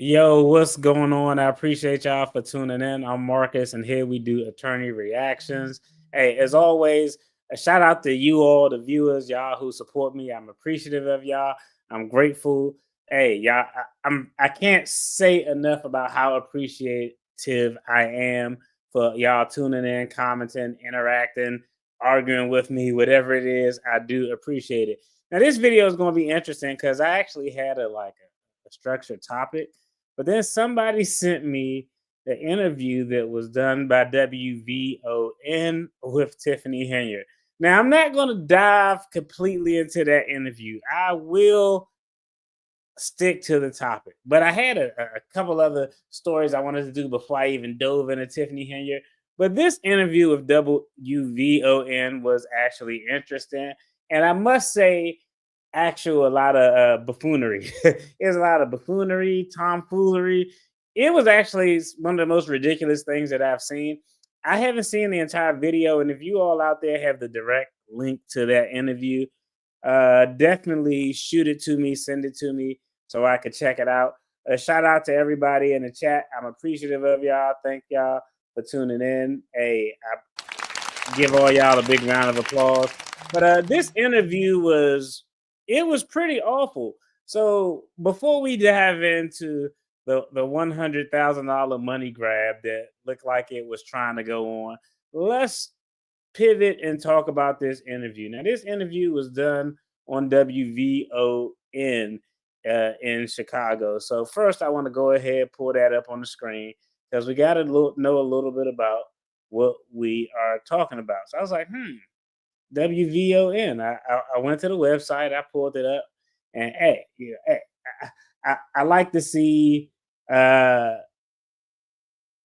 Yo, what's going on? I appreciate y'all for tuning in. I'm Marcus, and here we do attorney reactions. Hey, as always, a shout out to you all, the viewers, y'all who support me. I'm appreciative of y'all. I'm grateful. Hey, y'all, I can't say enough about how appreciative I am for y'all tuning in, commenting, interacting, arguing with me, whatever it is. I do appreciate it. Now, this video is going to be interesting because I actually had a structured topic, but then somebody sent me the interview that was done by WVON with Tiffany Henyard. Now, I'm not going to dive completely into that interview. I will stick to the topic, but I had a couple other stories I wanted to do before I even dove into Tiffany Henyard. But this interview with WVON was actually interesting. And I must say, a lot of buffoonery. There's a lot of buffoonery, tomfoolery. It was actually one of the most ridiculous things that I've seen. I haven't seen the entire video, and if you all out there have the direct link to that interview, definitely shoot it to me, send it to me so I could check it out. A shout out to everybody in the chat. I'm appreciative of y'all. Thank y'all for tuning in. Hey, I give all y'all a big round of applause. But this interview was pretty awful. So before we dive into the $100,000 money grab that looked like it was trying to go on, let's pivot and talk about this interview. Now, this interview was done on WVON in Chicago. So first, I want to go ahead pull that up on the screen because we got to know a little bit about what we are talking about. So I was like, WVON. I went to the website, I pulled it up, and hey, I like to see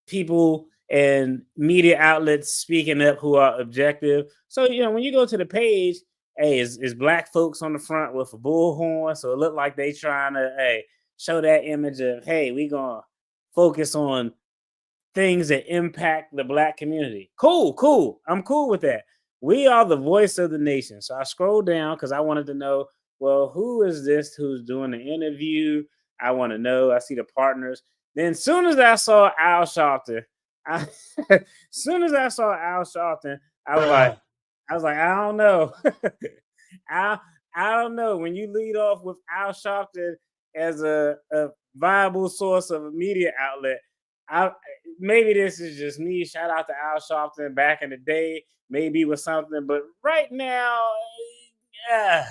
people and media outlets speaking up who are objective. So when you go to the page, hey, is black folks on the front with a bullhorn, so it looked like they trying to show that image of hey, we gonna focus on things that impact the black community. Cool. I'm cool with that. We are the voice of the nation. So I scrolled down because I wanted to know, well, who is this who's doing the interview? I want to know. I see the partners. Then soon as I saw Al Sharpton, soon as I saw Al Sharpton, I was like, I don't know. I I don't know. When you lead off with Al Sharpton as a viable source of a media outlet, I maybe this is just me. Shout out to Al Sharpton back in the day, maybe with something, but right now, yeah,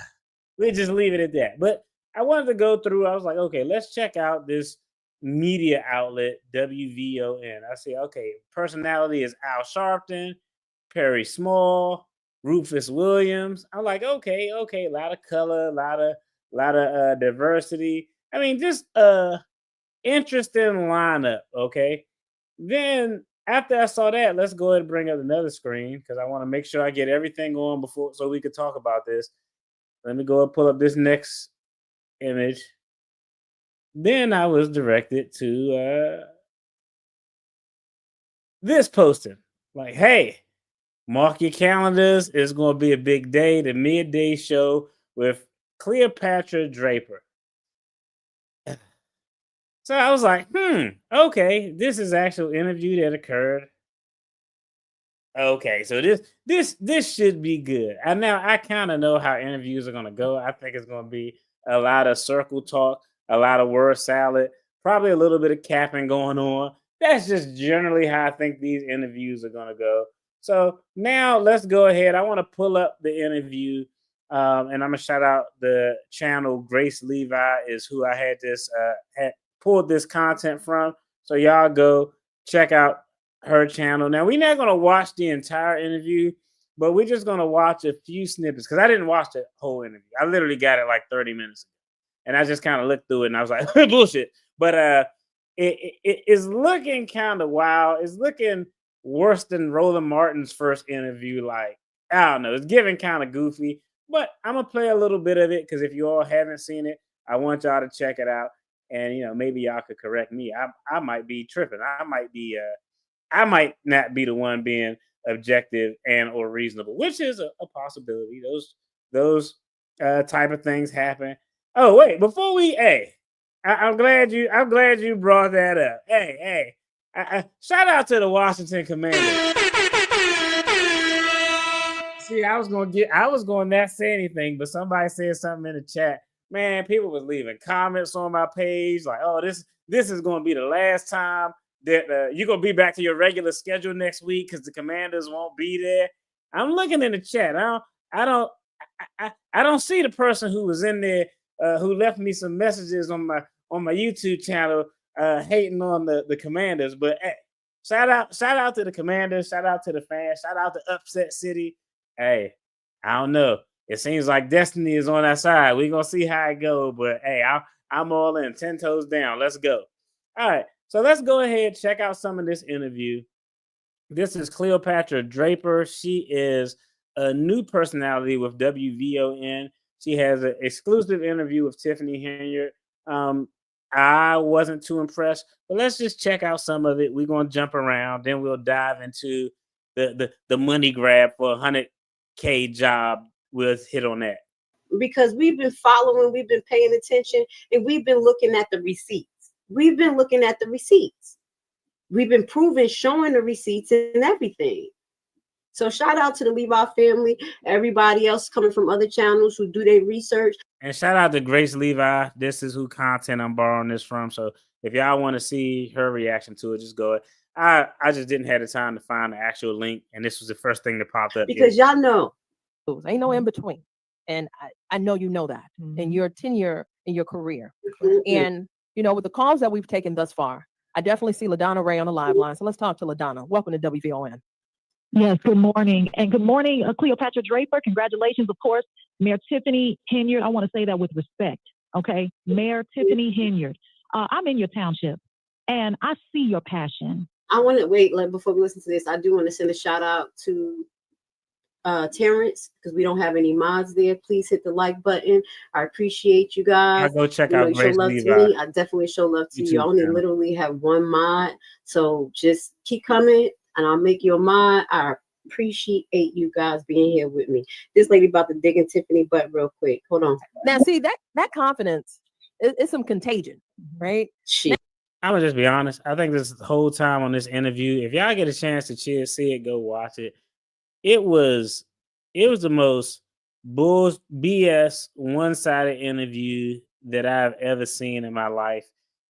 we just leave it at that. But I wanted to go through. I was like, okay, let's check out this media outlet WVON. I say, okay, personality is Al Sharpton, Perry Small, Rufus Williams. I'm like, okay, a lot of color, a lot of diversity. I mean, just interesting lineup. Okay. Then after I saw that, let's go ahead and bring up another screen because I want to make sure I get everything going before so we could talk about this. Let me go and pull up this next image. Then I was directed to this posting. Like, hey, mark your calendars. It's going to be a big day. The midday show with Cleopatra Draper. So I was like, okay, this is actual interview that occurred. Okay, so this should be good. And now I kind of know how interviews are gonna go. I think it's gonna be a lot of circle talk, a lot of word salad, probably a little bit of capping going on. That's just generally how I think these interviews are gonna go. So now let's go ahead. I want to pull up the interview, and I'm gonna shout out the channel. Grace Levi is who I had pulled this content from. So y'all go check out her channel. Now we're not gonna watch the entire interview, but we're just gonna watch a few snippets because I didn't watch the whole interview. I literally got it like 30 minutes ago, and I just kind of looked through it and I was like, bullshit. But it is looking kind of wild. It's looking worse than Roland Martin's first interview. Like I don't know, it's giving kind of goofy. But I'm gonna play a little bit of it because if you all haven't seen it, I want y'all to check it out. And maybe y'all could correct me. I might be tripping. I might not be the one being objective and or reasonable, which is a possibility. Those type of things happen. Oh wait, before we I'm glad you brought that up. Hey, shout out to the Washington Commanders. See, I was going to not say anything, but somebody said something in the chat. Man, people was leaving comments on my page like, "Oh, this is going to be the last time that you're going to be back to your regular schedule next week because the Commanders won't be there." I'm looking in the chat. I don't, I don't see the person who was in there who left me some messages on my YouTube channel hating on the Commanders. But hey, shout out to the Commanders. Shout out to the fans. Shout out to Upset City. Hey, I don't know. It seems like destiny is on our side. We're gonna see how it goes. But hey, I'm all in, 10 toes down. Let's go. All right. So let's go ahead, check out some of this interview. This is Cleopatra Draper. She is a new personality with WVON. She has an exclusive interview with Tiffany Henyard. I wasn't too impressed, but let's just check out some of it. We're gonna jump around, then we'll dive into the money grab for 100K job. We'll hit on that. Because we've been following, we've been paying attention, and we've been looking at the receipts. We've been proving, showing the receipts and everything. So shout out to the Levi family, everybody else coming from other channels who do their research. And shout out to Grace Levi. This is who content I'm borrowing this from. So if y'all want to see her reaction to it, just go ahead. I just didn't have the time to find the actual link, and this was the first thing that popped up. Because y'all know. Ain't no in between. And I know you know that in your tenure in your career. And, with the calls that we've taken thus far, I definitely see LaDonna Ray on the live line. So let's talk to LaDonna. Welcome to WVON. Yes, good morning. And good morning, Cleopatra Draper. Congratulations, of course, Mayor Tiffany Henyard. I want to say that with respect, okay? Mayor Tiffany Henyard. I'm in your township, and I see your passion. I want to wait, before we listen to this, I do want to send a shout out to Terrence, because we don't have any mods there. Please hit the like button. I appreciate you guys. I'll go check out Grace love Levi. to me. I definitely show love to you. I only literally have one mod, so just keep coming and I'll make you a mod. I appreciate you guys being here with me. This lady about to dig in Tiffany butt real quick. Hold on. Now see that confidence is some contagion, right? Shit. I'm gonna just be honest. I think this whole time on this interview, if y'all get a chance to see it, go watch it. It was the most BS one-sided interview that I've ever seen in my life.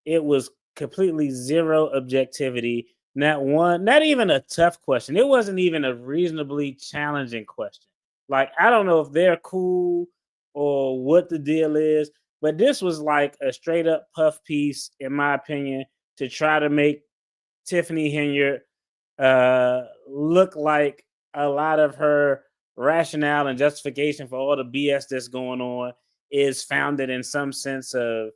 It was completely zero objectivity. Not even a tough question. It wasn't even a reasonably challenging question. Like, I don't know if they're cool or what the deal is, but this was like a straight up puff piece, in my opinion, to try to make Tiffany Henyard look like a lot of her rationale and justification for all the BS that's going on is founded in some sense of,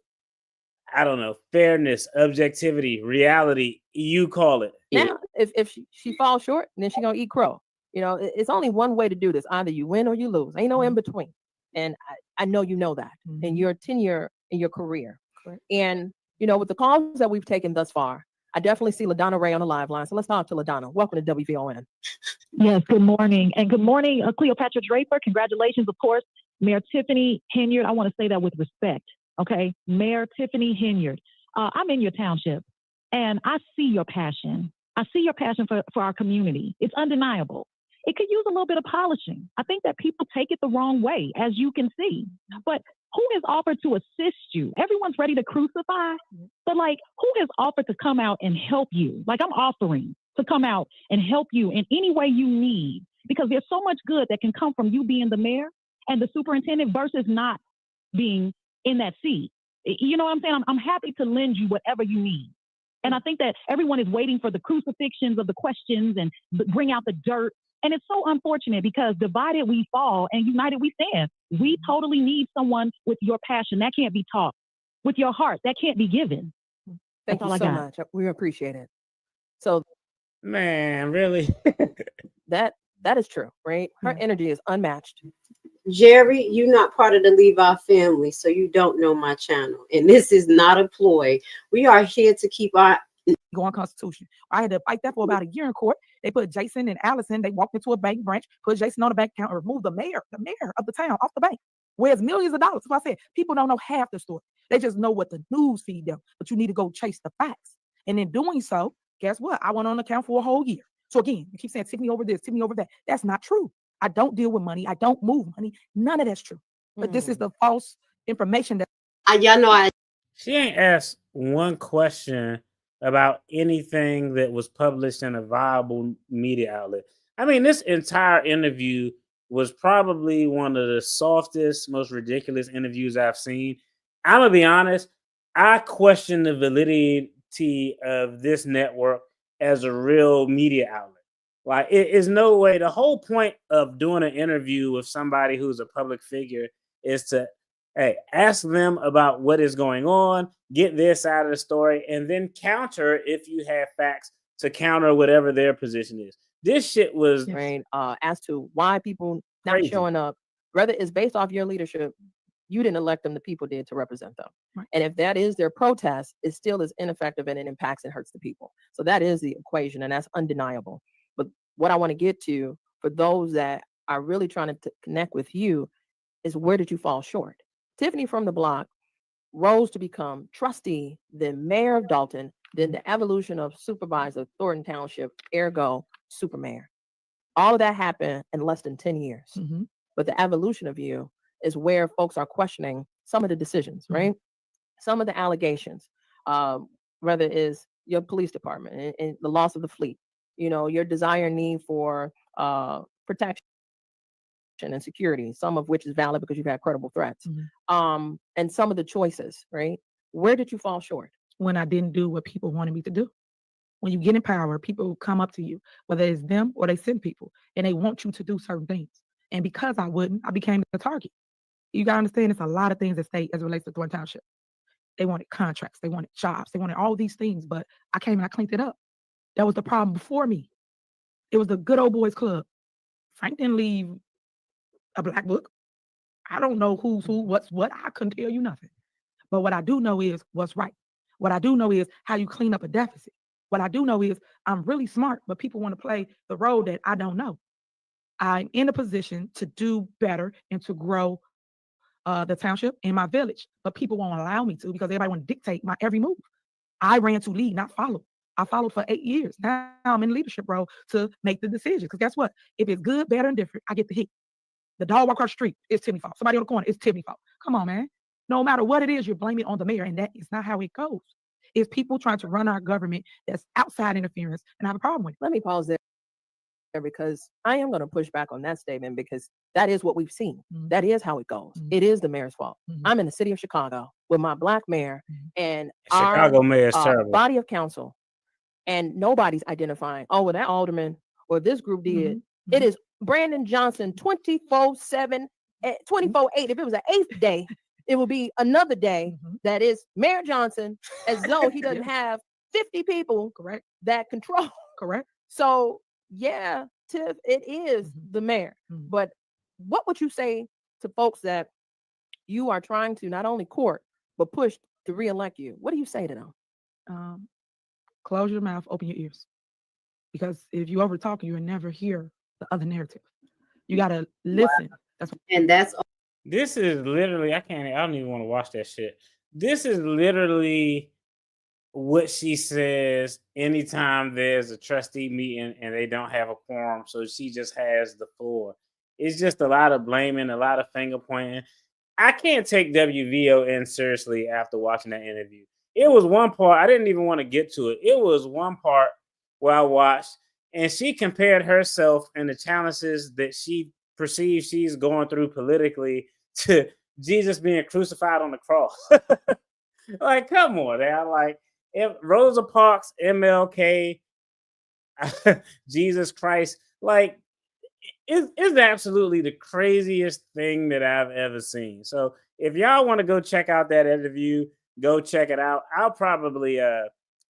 I don't know, fairness, objectivity, reality, you call it. Now, if she falls short, then she's going to eat crow. It's only one way to do this. Either you win or you lose. Ain't no in between. And I know you know that in your tenure in your career. Correct. And, with the calls that we've taken thus far, I definitely see LaDonna Ray on the live line. So let's talk to LaDonna. Welcome to WVON. Yes, good morning. And good morning, Cleopatra Draper. Congratulations, of course, Mayor Tiffany Henyard. I want to say that with respect, okay? Mayor Tiffany Henyard. I'm in your township, and I see your passion. I see your passion for our community. It's undeniable. It could use a little bit of polishing. I think that people take it the wrong way, as you can see. But who has offered to assist you? Everyone's ready to crucify, but who has offered to come out and help you? I'm offering to come out and help you in any way you need, because there's so much good that can come from you being the mayor and the superintendent versus not being in that seat. You know what I'm saying? I'm happy to lend you whatever you need. And I think that everyone is waiting for the crucifixions of the questions and bring out the dirt. And it's so unfortunate, because divided we fall and united we stand. We totally need someone with your passion. That can't be taught. With your heart, that can't be given. Thank you so much. We appreciate it. So, man, really? that is true, right? Her energy is unmatched. Jerry, you're not part of the Levi family, so you don't know my channel. And this is not a ploy. We are here to keep our going Constitution. I had to fight that for about a year in court. They put Jason and Allison, they walked into a bank branch, put Jason on the bank account, and removed the mayor of the town off the bank. Where's millions of dollars? That's why I said people don't know half the story. They just know what the news feed them. But you need to go chase the facts. And in doing so, guess what? I went on account for a whole year. So again, you keep saying, tip me over this, tip me over that. That's not true. I don't deal with money. I don't move money. None of that's true. But this is the false information that Y'all know She ain't asked one question about anything that was published in a viable media outlet. I mean, this entire interview was probably one of the softest, most ridiculous interviews I've seen. I'm gonna be honest, I question the validity of this network as a real media outlet. Like, it is no way. The whole point of doing an interview with somebody who's a public figure is to, hey, ask them about what is going on, get their side of the story, and then counter if you have facts to counter whatever their position is. This shit was right? As to why people not crazy. showing up, whether it's based off your leadership, you didn't elect them, the people did to represent them. Right. And if that is their protest, it still is ineffective and it impacts and hurts the people. So that is the equation, and that's undeniable. But what I want to get to for those that are really trying to connect with you is, where did you fall short? Tiffany from the block rose to become trustee, then mayor of Dalton, then the evolution of supervisor of Thornton Township, ergo super mayor. All of that happened in less than 10 years. mm-hmm. But the evolution of you is where folks are questioning some of the decisions, right? Some of the allegations, whether it is your police department and the loss of the fleet, you know, your desire and need for protection and security, some of which is valid because you've had credible threats, and some of the choices, right? Where did you fall short? When I didn't do what people wanted me to do. When you get in power, people come up to you, whether it's them or they send people, and they want you to do certain things. And because I wouldn't, I became the target. You got to understand, it's a lot of things at stake as it relates to Thornton Township. They wanted contracts, they wanted jobs, they wanted all these things, but I came and I cleaned it up. That was the problem before me. It was the good old boys club. Frank didn't leave a black book. I don't know who's who, what's what. I couldn't tell you nothing. But what I do know is what's right. What I do know is how you clean up a deficit. What I do know is I'm really smart, but people want to play the role that I don't know. I'm in a position to do better and to grow the township in my village, but people won't allow me to because everybody want to dictate my every move. I ran to lead, not follow. I followed for 8 years. Now I'm in leadership role to make the decisions. Because guess what? If it's good, better, and different, I get the hit. The dog walk across the street, it's Tiffany's fault. Somebody on the corner, it's Tiffany's fault. Come on, man. No matter what it is, you're blaming it on the mayor, and that is not how it goes. It's people trying to run our government that's outside interference, and I have a problem with it. Let me pause there because I am going to push back on that statement, because that is what we've seen. That is how it goes. It is the mayor's fault. I'm in the city of Chicago with my black mayor and Chicago mayor is terrible. Body of council, and nobody's identifying, oh, well, that alderman or this group did. It is Brandon Johnson 24/7, 24/8. If it was an 8th day, it will be another day that is Mayor Johnson, as though he doesn't have 50 people that control. So yeah, Tiff, it is the mayor. But what would you say to folks that you are trying to not only court, but push to reelect you? What do you say to them? Close your mouth, open your ears. Because if you over talk, you'll never hear the other narrative. You got to listen. This is literally, I don't even want to watch that shit. This is literally what she says anytime there's a trustee meeting and they don't have a quorum. So she just has the floor. It's just a lot of blaming, a lot of finger pointing. I can't take WVON seriously after watching that interview. It was one part, I didn't even want to get to it. It was one part where I watched, and she compared herself and the challenges that she perceives she's going through politically to Jesus being crucified on the cross. Like, come on, man. Like, if Rosa Parks, MLK, Jesus Christ, like, it's absolutely the craziest thing that I've ever seen. So if y'all want to go check out that interview, go check it out. I'll probably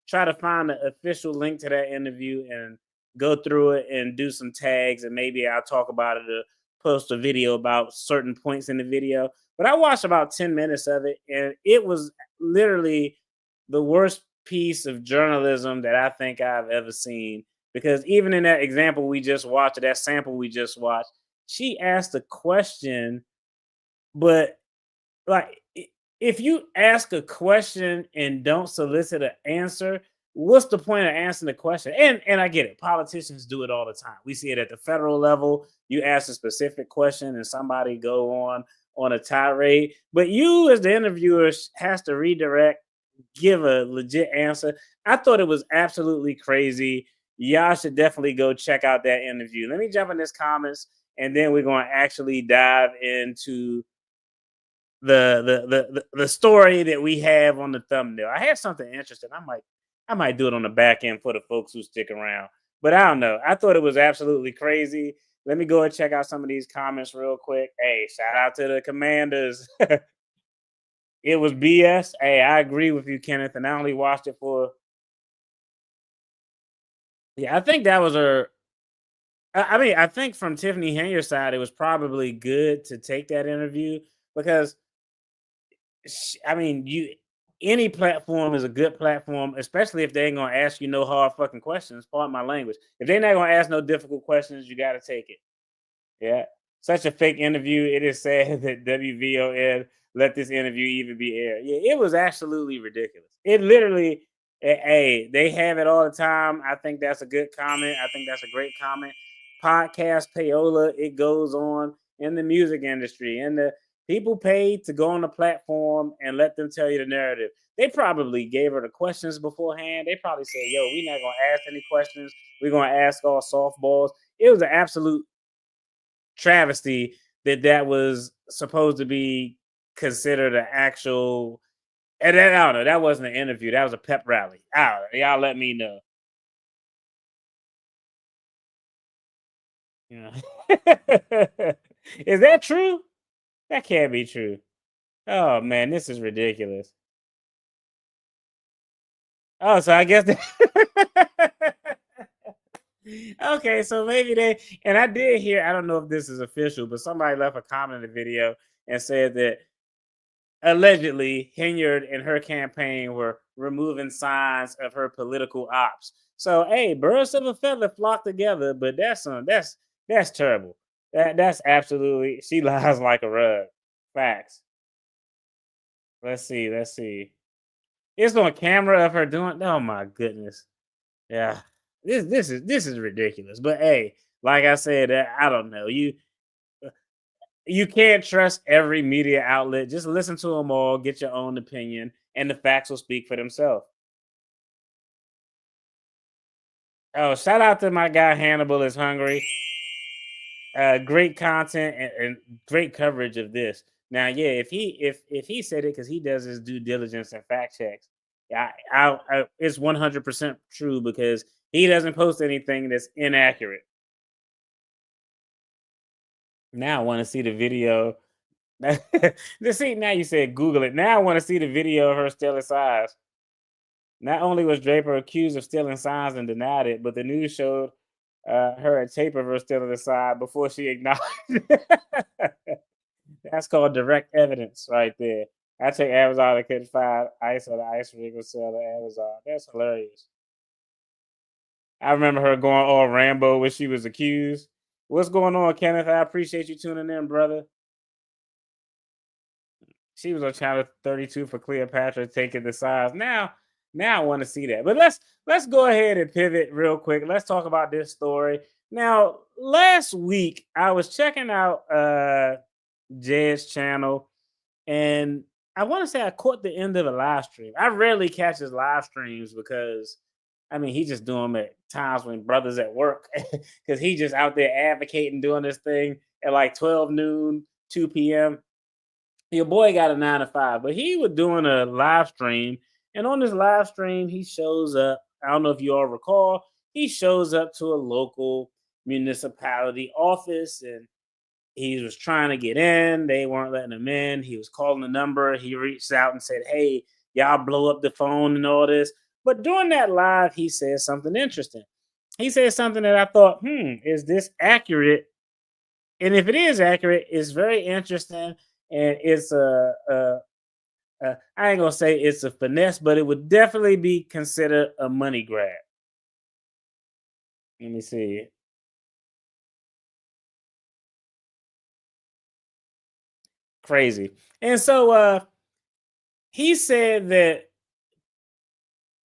try to find the official link to that interview and go through it and do some tags, and maybe I'll talk about it or post a video about certain points in the video. But I watched about 10 minutes of it, and it was literally the worst piece of journalism that I think I've ever seen. Because even in that example we just watched, that sample we just watched, she asked a question but like if you ask a question and don't solicit an answer, what's the point of answering the question? And I get it. Politicians do it all the time. We see it at the federal level. You ask a specific question and somebody go on a tirade, but you as the interviewer has to redirect, give a legit answer. I thought it was absolutely crazy. Y'all should definitely go check out that interview. Let me jump in this comments and then we're going to actually dive into the story that we have on the thumbnail. I had something interesting. I might do it on the back end for the folks who stick around. But I don't know. I thought it was absolutely crazy. Let me go and check out some of these comments real quick. Hey, shout out to the commanders. It was BS. Hey, I agree with you, Kenneth, and I only watched it for. Yeah, I think that was her. I mean, I think from Tiffany Henyard's side, it was probably good to take that interview because I mean, any platform is a good platform, especially if they ain't gonna ask you no hard fucking questions. Pardon my language. If they're not gonna ask no difficult questions, you gotta take it. Yeah. Such a fake interview. It is sad that WVON let this interview even be aired. Yeah, it was absolutely ridiculous. It literally, hey, they have it all the time. I think that's a good comment. I think that's a great comment. Podcast payola, it goes on in the music industry. And the people paid to go on the platform and let them tell you the narrative. They probably gave her the questions beforehand. They probably said, yo, we're not going to ask any questions. We're going to ask all softballs. It was an absolute travesty that was supposed to be considered an actual. And I don't know. That wasn't an interview. That was a pep rally. I don't know. Y'all let me know. Yeah. Is that true? That can't be true. Oh man, this is ridiculous. Oh, so I guess okay, so maybe they and I did hear, I don't know if this is official, but somebody left a comment in the video and said that allegedly Henyard and her campaign were removing signs of her political ops. So hey, birds of a feather flock together, but that's terrible. That's absolutely, she lies like a rug. Facts. Let's see. Let's see. It's on camera of her doing. Oh my goodness. Yeah. This is ridiculous. But hey, like I said, I don't know. You can't trust every media outlet. Just listen to them all, get your own opinion, and the facts will speak for themselves. Oh, shout out to my guy Hannibal is hungry. Great content and great coverage of this. Now, yeah, if he said it because he does his due diligence and fact checks, yeah, it's 100% true because he doesn't post anything that's inaccurate. Now I want to see the video. See, now you said Google it. Now I want to see the video of her stealing signs. Not only was Draper accused of stealing signs and denied it, but the news showed her a tape of her stealing the sign before she acknowledged it. That's called direct evidence right there. I take Amazon, I couldn't find ice or the ice rig was sell on Amazon. That's hilarious. I remember her going all Rambo when she was accused. What's going on, Kenneth? I appreciate you tuning in, brother. She was on channel 32 for Cleopatra taking the size. Now I want to see that. But let's go ahead and pivot real quick. Let's talk about this story. Now, last week I was checking out Jed's channel, and I want to say I caught the end of a live stream. I rarely catch his live streams because I mean he just do them at times when brothers at work because he just out there advocating doing this thing at like 12 noon, 2 p.m. Your boy got a 9 to 5, but he was doing a live stream, and on this live stream, he shows up. I don't know if you all recall, he shows up to a local municipality office, and he was trying to get in. They weren't letting him in. He was calling the number. He reached out and said, "Hey, y'all blow up the phone and all this." But during that live, he said something interesting. He said something that I thought, is this accurate? And if it is accurate, it's very interesting. And it's I ain't gonna say it's a finesse, but it would definitely be considered a money grab. Let me see. crazy. And so he said that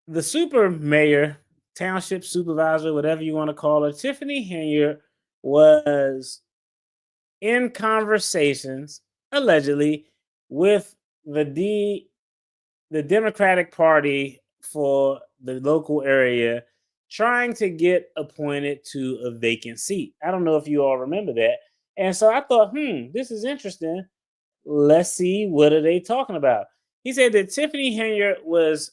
the super mayor, township supervisor, whatever you want to call her, Tiffany Henyard, was in conversations allegedly with the Democratic Party for the local area, trying to get appointed to a vacant seat. I don't know if you all remember that. And so I thought, this is interesting. Let's see, what are they talking about? He said that Tiffany Henyard was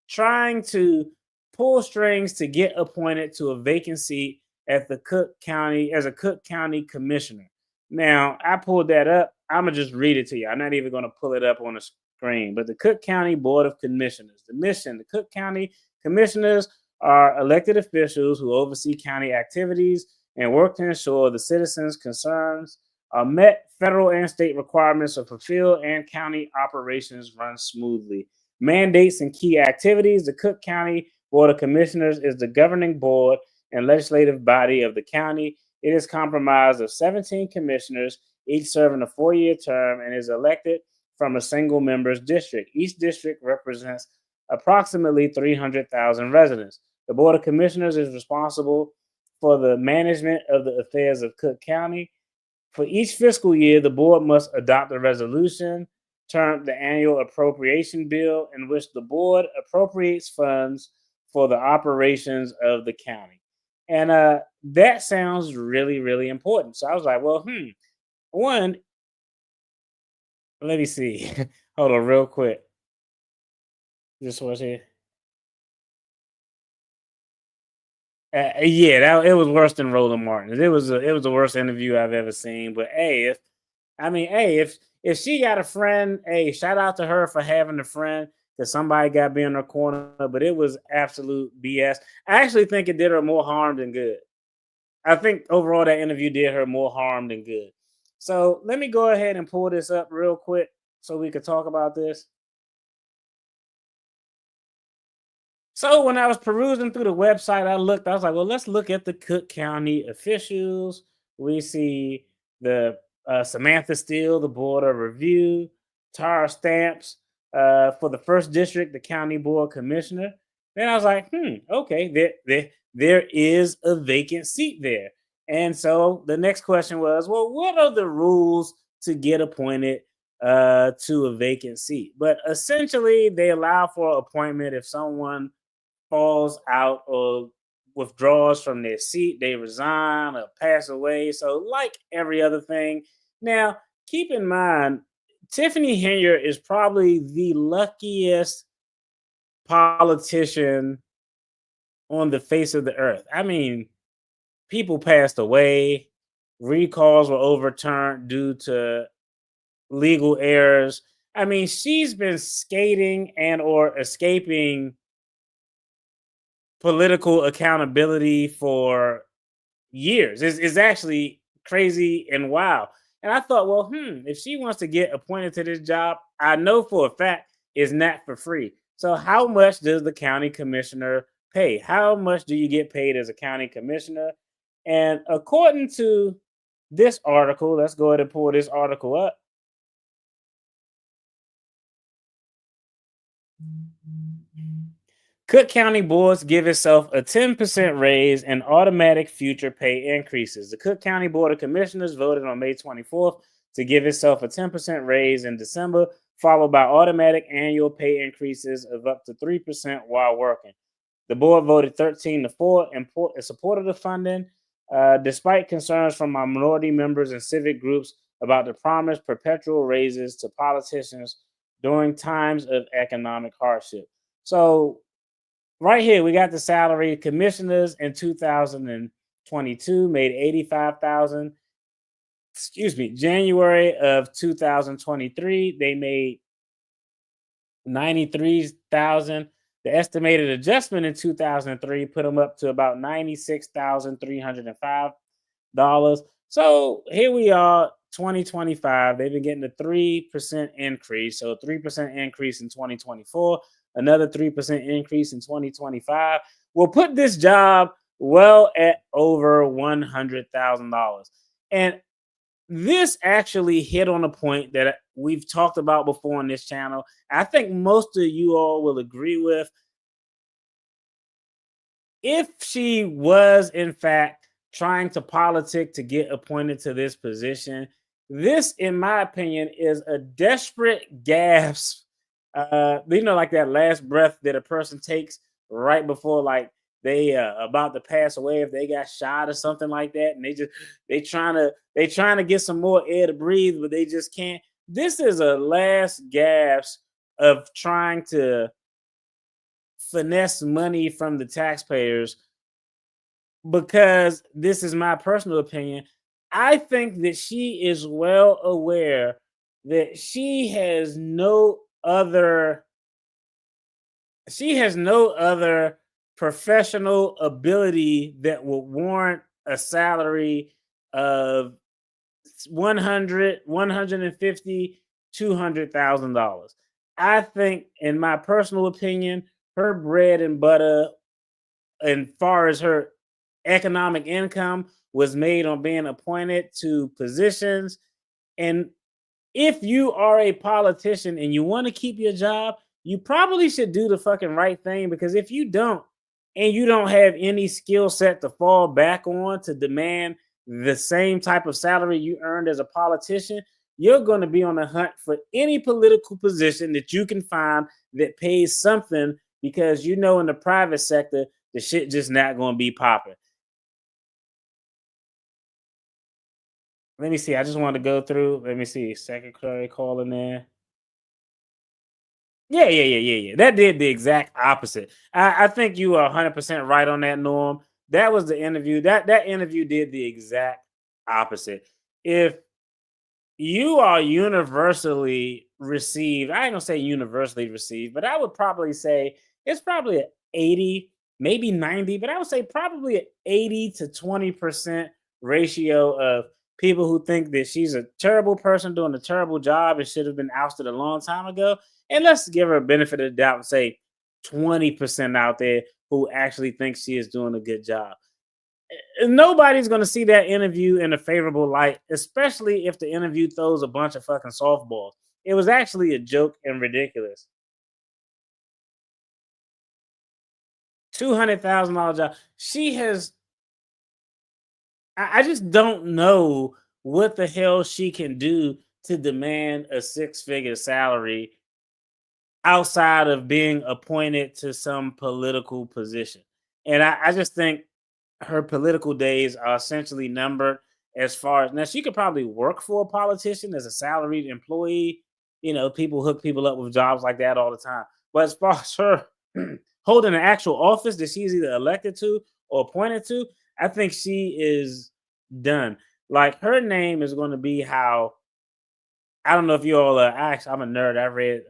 trying to pull strings to get appointed to a vacant seat at the Cook County as a Cook County commissioner. Now, I pulled that up. I'm going to just read it to you. I'm not even going to pull it up on the screen. But the Cook County Board of Commissioners, the mission, the Cook County Commissioners are elected officials who oversee county activities and work to ensure the citizens' concerns are met, federal and state requirements are fulfilled, and county operations run smoothly. Mandates and key activities. The Cook County Board of Commissioners is the governing board and legislative body of the county. It is comprised of 17 commissioners, each serving a 4-year term, and is elected from a single member's district. Each district represents approximately 300,000 residents. The Board of Commissioners is responsible for the management of the affairs of Cook County. For each fiscal year, the board must adopt a resolution termed the annual appropriation bill, in which the board appropriates funds for the operations of the county. And that sounds really, really important. So I was like, well, one, let me see. Hold on real quick. This was here. Yeah, it was worse than Roland Martin's. It was the worst interview I've ever seen. But hey, if she got a friend, hey, shout out to her for having a friend, because somebody got to be in her corner. But it was absolute BS. I actually think it did her more harm than good. I think overall that interview did her more harm than good. So let me go ahead and pull this up real quick so we could talk about this. So when I was perusing through the website, I was like, well, let's look at the Cook County officials. We see the Samantha Steele, the Board of Review, Tara Stamps for the first district, the County Board Commissioner. Then I was like, okay, there is a vacant seat there. And so the next question was, well, what are the rules to get appointed to a vacant seat? But essentially, they allow for appointment if someone falls out or withdraws from their seat, they resign or pass away. So like every other thing. Now, keep in mind, Tiffany Henyard is probably the luckiest politician on the face of the earth. I mean, people passed away, recalls were overturned due to legal errors. I mean, she's been skating and or escaping political accountability for years. It's actually crazy and wild. And I thought, well, if she wants to get appointed to this job, I know for a fact it's not for free. So how much does the county commissioner pay? How much do you get paid as a county commissioner? And according to this article, let's go ahead and pull this article up. Cook County boards give itself a 10% raise and automatic future pay increases. The Cook County Board of Commissioners voted on May 24th to give itself a 10% raise in December, followed by automatic annual pay increases of up to 3% while working. The board voted 13-4 in support of the funding, despite concerns from minority members and civic groups about the promised perpetual raises to politicians during times of economic hardship. So right here, we got the salary. Commissioners in 2022 made $85,000. January of 2023, they made $93,000. The estimated adjustment in 2003 put them up to about $96,305. So here we are, 2025. They've been getting a 3% increase. So a 3% increase in 2024. Another 3% increase in 2025 will put this job well at over $100,000. And this actually hit on a point that we've talked about before on this channel. I think most of you all will agree with. If she was, in fact, trying to politic to get appointed to this position, this, in my opinion, is a desperate gasp. Like that last breath that a person takes right before, like, they about to pass away if they got shot or something like that, and they trying to get some more air to breathe, but they just can't. This is a last gasp of trying to finesse money from the taxpayers, because this is my personal opinion. I think that she is well aware that she has no other professional ability that will warrant a salary of 100, 150, $200,000. I think, in my personal opinion, her bread and butter, and far as her economic income, was made on being appointed to positions. And if you are a politician and you want to keep your job, you probably should do the fucking right thing, because if you don't, and you don't have any skill set to fall back on to demand the same type of salary you earned as a politician, you're going to be on the hunt for any political position that you can find that pays something, because in the private sector, the shit just not going to be popping. Let me see. I just wanted to go through. Let me see. Secretary calling there. Yeah. That did the exact opposite. I think you are 100% right on that, Norm. That was the interview. That interview did the exact opposite. If you are universally received, I ain't gonna say universally received, but I would probably say it's probably an 80, maybe 90, but I would say probably an 80 to 20% ratio of people who think that she's a terrible person doing a terrible job and should have been ousted a long time ago. And let's give her a benefit of the doubt and say 20% out there who actually think she is doing a good job. Nobody's going to see that interview in a favorable light, especially if the interview throws a bunch of fucking softballs. It was actually a joke and ridiculous. $200,000 job. She has. I just don't know what the hell she can do to demand a six-figure salary outside of being appointed to some political position. And I just think her political days are essentially numbered. As far as now, she could probably work for a politician as a salaried employee. People hook people up with jobs like that all the time. But as far as her holding an actual office that she's either elected to or appointed to, I think she is done. Like, her name is going to be how, I don't know if you all actually, I'm a nerd. I read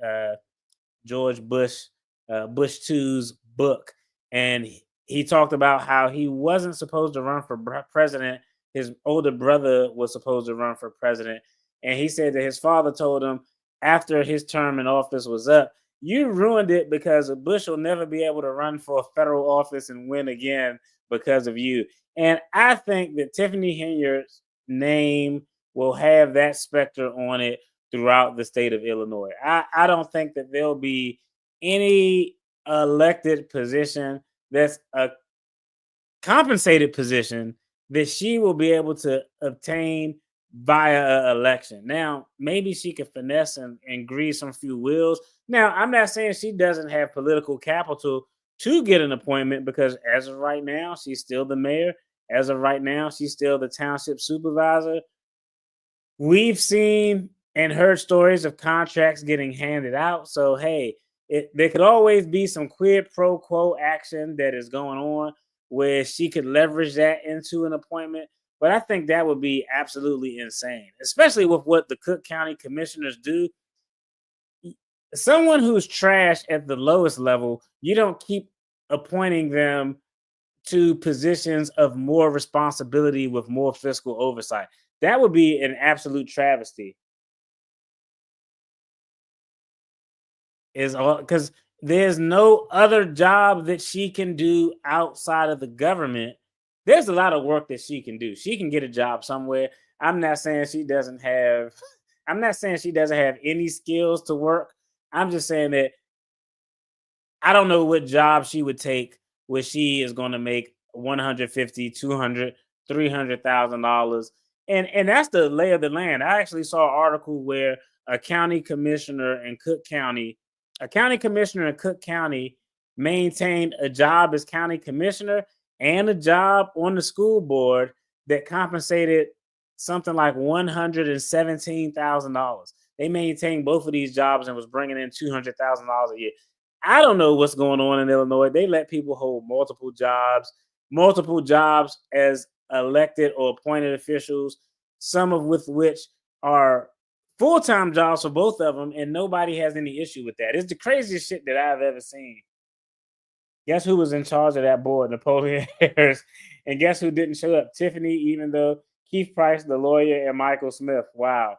George Bush 2's book, and he talked about how he wasn't supposed to run for president. His older brother was supposed to run for president, and he said that his father told him after his term in office was up, "You ruined it, because Bush will never be able to run for a federal office and win again because of you." And I think that Tiffany Henyard's name will have that specter on it throughout the state of Illinois. I don't think that there'll be any elected position that's a compensated position that she will be able to obtain via an election. Now, maybe she could finesse and grease some few wheels. Now, I'm not saying she doesn't have political capital to get an appointment, because as of right now, she's still the mayor. As of right now, she's still the township supervisor. We've seen and heard stories of contracts getting handed out. So, hey, there could always be some quid pro quo action that is going on where she could leverage that into an appointment. But I think that would be absolutely insane, especially with what the Cook County commissioners do. Someone who's trash at the lowest level, you don't keep appointing them to positions of more responsibility with more fiscal oversight. That would be an absolute travesty. Because there's no other job that she can do outside of the government. There's a lot of work that she can do. She can get a job somewhere. I'm not saying she doesn't have. I'm not saying she doesn't have any skills to work. I'm just saying that I don't know what job she would take where she is going to make 150, 200, $300,000. And that's the lay of the land. I actually saw an article where a county commissioner in Cook County, maintained a job as county commissioner and a job on the school board that compensated something like $117,000. They maintained both of these jobs and was bringing in $200,000 a year. I don't know what's going on in Illinois. They let people hold multiple jobs as elected or appointed officials, some of which are full-time jobs for both of them, and nobody has any issue with that. It's the craziest shit that I've ever seen. Guess who was in charge of that board? Napoleon Harris. And guess who didn't show up? Tiffany, even though Keith Price, the lawyer, and Michael Smith. Wow.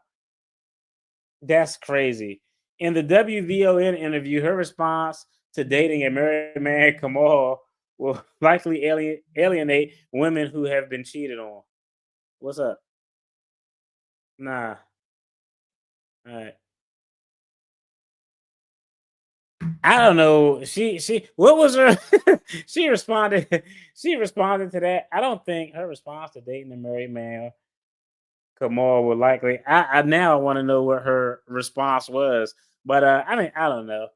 That's crazy. In the WVON interview, her response to dating a married man, Kamal, will likely alienate women who have been cheated on. What's up? Nah. All right. I don't know. What was her? She responded to that. I don't think her response to dating a married man, Kamal, would likely. I now want to know what her response was. But I mean, I don't know.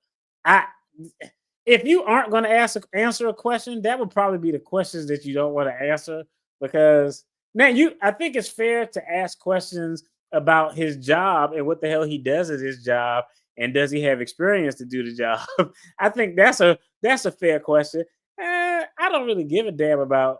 If you aren't going to answer a question, that would probably be the questions that you don't want to answer, because now I think it's fair to ask questions about his job and what the hell he does at his job, and does he have experience to do the job. I think that's a fair question. I don't really give a damn about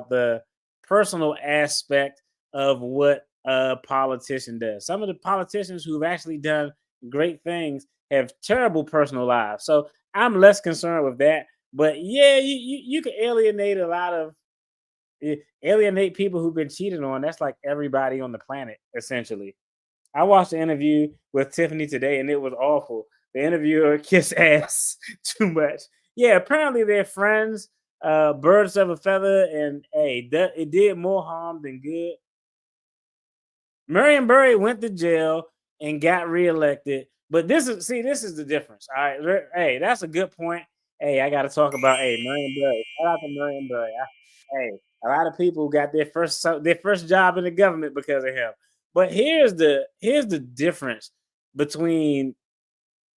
the personal aspect of what a politician does. Some of the politicians who've actually done great things have terrible personal lives, so I'm less concerned with that. But yeah, you can alienate people who've been cheated on. That's like everybody on the planet, essentially. I watched the interview with Tiffany today, and it was awful. The interviewer kissed ass too much. Yeah, apparently they're friends, birds of a feather, and hey, it did more harm than good. Marion Barry went to jail and got reelected, but this is the difference. All right, hey, that's a good point. Hey, I got to talk about Marion Barry. Shout out to Marion Barry. Hey, a lot of people got their first job in the government because of him. But here's the difference between,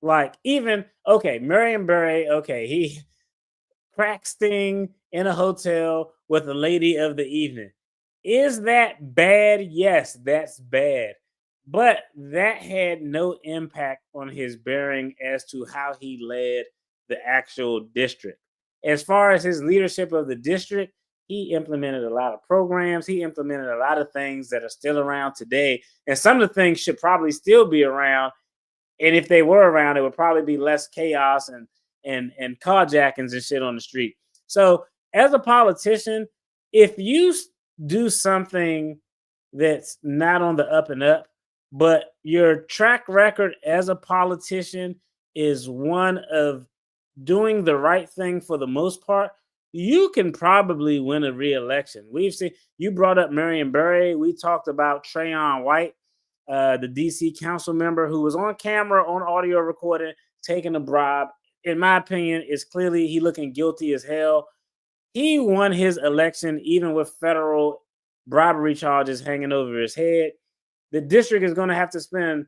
like, even Marion Barry, he crack sting in a hotel with a lady of the evening. Is that bad? Yes, that's bad. But that had no impact on his bearing as to how he led the actual district. As far as his leadership of the district, he implemented a lot of programs. He implemented a lot of things that are still around today. And some of the things should probably still be around. And if they were around, it would probably be less chaos and carjackings and shit on the street. So as a politician, if you do something that's not on the up and up, but your track record as a politician is one of doing the right thing for the most part, you can probably win a re-election. We've seen, you brought up Marion Barry. We talked about Trayon White, the DC council member who was on camera, on audio recording, taking a bribe. In my opinion, it's clearly he looking guilty as hell. He won his election even with federal bribery charges hanging over his head. The district is going to have to spend,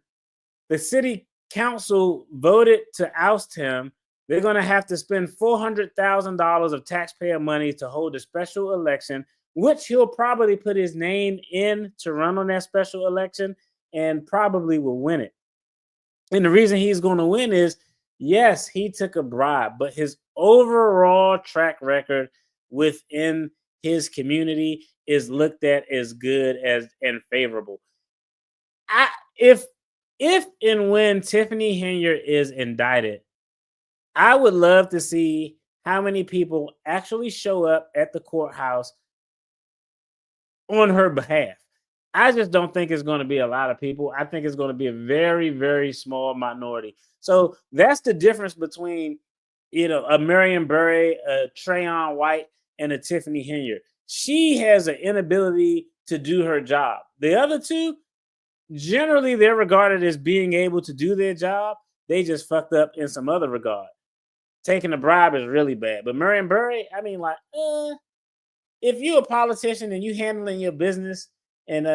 the city council voted to oust him. They're going to have to spend $400,000 of taxpayer money to hold a special election, which he'll probably put his name in to run on that special election and probably will win it. And the reason he's going to win is, yes, he took a bribe, but his overall track record within his community is looked at as good as and favorable. If and when Tiffany Henyard is indicted, I would love to see how many people actually show up at the courthouse on her behalf. I just don't think it's going to be a lot of people. I think it's going to be a very, very small minority. So that's the difference between, a Marion Barry, a Trayon White, and a Tiffany Henyard. She has an inability to do her job. The other two, generally, they're regarded as being able to do their job. They just fucked up in some other regard. Taking a bribe is really bad. But Marion Barry, I mean, like, if you're a politician and you handling your business and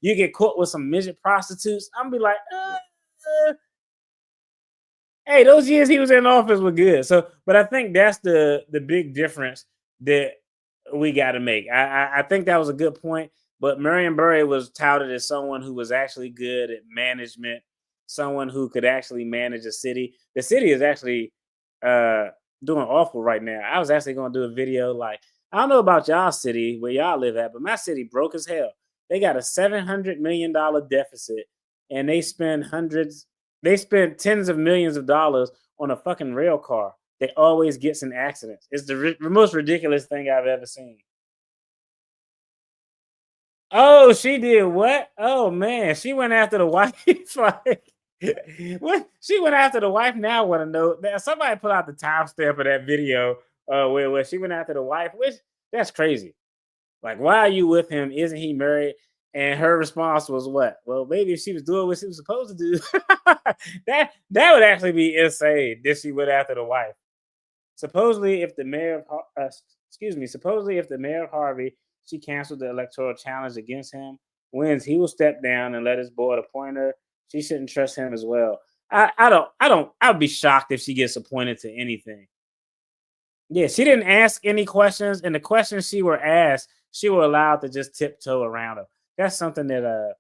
you get caught with some midget prostitutes, I'm be like, hey, those years he was in office were good. So, but I think that's the big difference that we got to make. I think that was a good point. But Marion Barry was touted as someone who was actually good at management, someone who could actually manage a city. The city is actually doing awful right now. I was actually going to do a video like, I don't know about y'all city where y'all live at, but my city broke as hell. They got a $700 million deficit and they spend tens of millions of dollars on a fucking rail car that always gets in accidents. It's the most ridiculous thing I've ever seen. Oh, she did what? Oh man, she went after the wife. Like, what? She went after the wife. Now I want to know. Somebody put out the timestamp of that video where she went after the wife. Which that's crazy. Like, why are you with him? Isn't he married? And her response was what? Well, maybe if she was doing what she was supposed to do, that would actually be insane. If she went after the wife. Supposedly, if the mayor of Harvey, she canceled the electoral challenge against him, wins, he will step down and let his board appoint her. She shouldn't trust him as well. I'd be shocked if she gets appointed to anything. Yeah, she didn't ask any questions, and the questions she were asked, she were allowed to just tiptoe around them. That's something that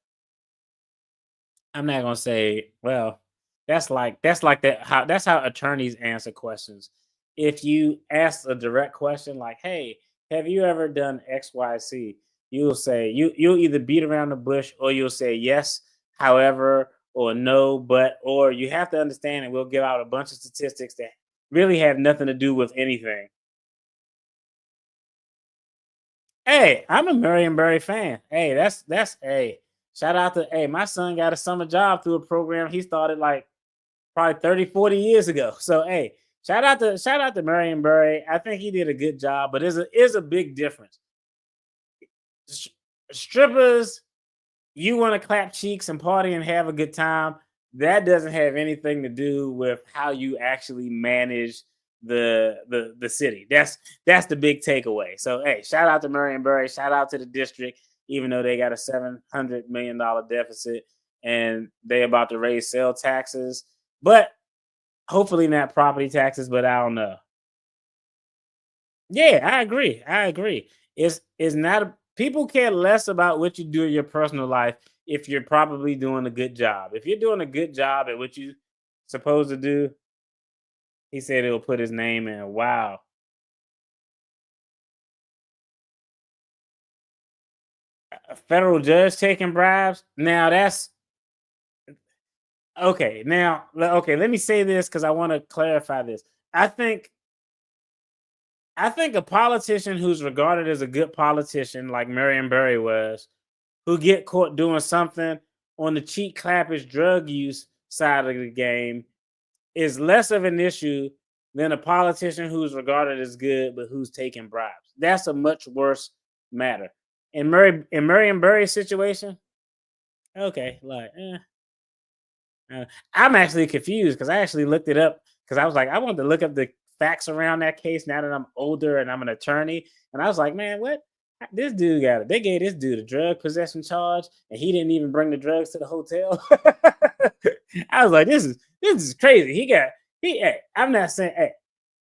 I'm not gonna say. Well, that's how attorneys answer questions. If you ask a direct question like, "Hey, have you ever done XYZ?" You'll say you'll either beat around the bush or you'll say yes, however, or no, but, or you have to understand, and we'll give out a bunch of statistics that really have nothing to do with anything. Hey, I'm a Marion Barry fan. Hey, that's hey. Shout out to my son got a summer job through a program he started like probably 30, 40 years ago. So hey, shout out to Marion Barry. I think he did a good job, but is a big difference. Strippers, you want to clap cheeks and party and have a good time. That doesn't have anything to do with how you actually manage the city. That's the big takeaway. So hey, shout out to Marion Barry, shout out to the district, even though they got a $700 million deficit and they about to raise sale taxes, but hopefully not property taxes, but I don't know. Yeah, I agree. It's not people care less about what you do in your personal life if you're probably doing a good job. If you're doing a good job at what you're supposed to do, he said he'll put his name in. Wow. A federal judge taking bribes? Now that's okay. Now, okay, let me say this because I want to clarify this. I think a politician who's regarded as a good politician, like Marion Barry was, who get caught doing something on the cheek clappish drug use side of the game, is less of an issue than a politician who's regarded as good but who's taking bribes. That's a much worse matter. In Marion Barry's situation, okay, like, I'm actually confused because I actually looked it up because I was like, I wanted to look up the facts around that case now that I'm older and I'm an attorney. And I was like, man, what? This dude got it. They gave this dude a drug possession charge and he didn't even bring the drugs to the hotel. I was like, this is crazy. I'm not saying,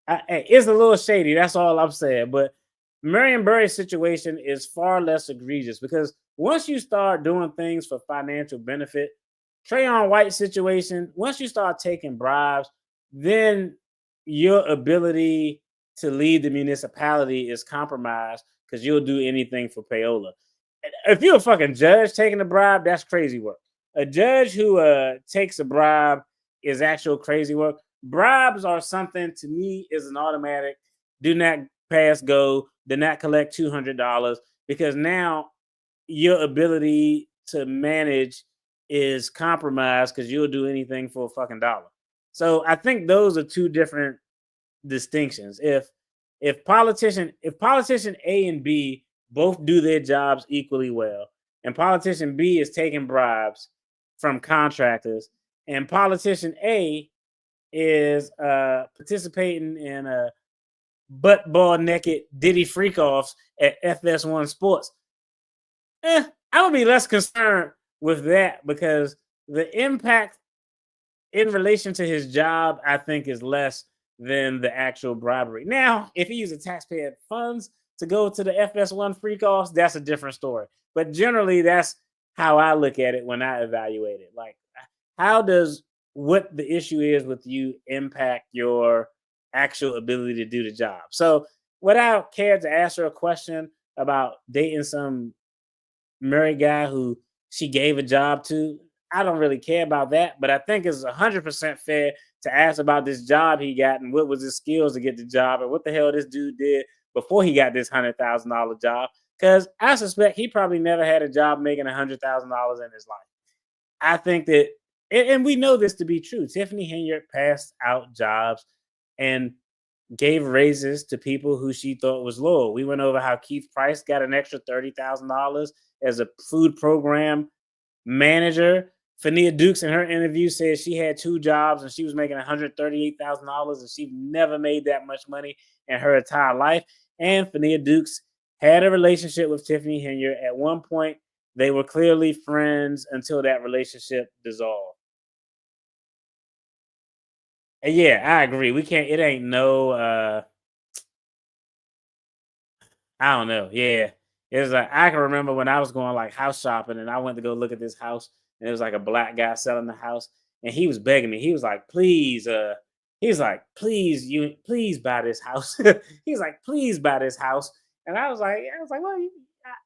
it's a little shady. That's all I'm saying. But Marion Barry's situation is far less egregious because once you start doing things for financial benefit, Trayon White situation, once you start taking bribes, then your ability to lead the municipality is compromised because you'll do anything for payola. If you're a fucking judge taking a bribe, that's crazy work. A judge who takes a bribe is actual crazy work. Bribes are something, to me, is an automatic. Do not pass go. Do not collect $200 because now your ability to manage is compromised because you'll do anything for a fucking dollar. So I think those are two different distinctions. If politician A and B both do their jobs equally well. And politician B is taking bribes from contractors, and politician A is participating in a butt ball naked Diddy freak offs at FS1 Sports. I would be less concerned with that because the impact in relation to his job, I think, is less than the actual bribery. Now, if he uses taxpayer funds to go to the FS1 freak offs, that's a different story. But generally, that's how I look at it when I evaluate it. Like, how does what the issue is with you impact your actual ability to do the job? So, would I care to ask her a question about dating some married guy who she gave a job to? I don't really care about that, but I think it's 100% fair to ask about this job he got and what was his skills to get the job and what the hell this dude did before he got this $100,000 job. Because I suspect he probably never had a job making $100,000 in his life. I think that, and we know this to be true. Tiffany Henyard passed out jobs and gave raises to people who she thought was loyal. We went over how Keith Price got an extra $30,000 as a food program manager. Fania Dukes in her interview said she had 2 jobs and she was making $138,000 and she never made that much money in her entire life. And Fania Dukes had a relationship with Tiffany Henyard. At one point, they were clearly friends until that relationship dissolved. And yeah, I agree. We can't, it ain't no, I don't know. Yeah. It was like, I can remember when I was going like house shopping and I went to go look at this house and it was like a black guy selling the house and he was begging me. He was like, please, please buy this house. He's like, please buy this house. And I was like, well,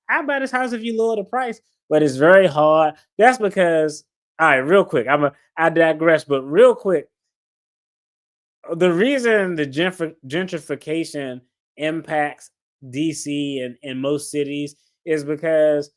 I'll buy this house if you lower the price, but it's very hard. That's because, all right, real quick, I digress, but real quick, the reason the gentrification impacts DC and in most cities is because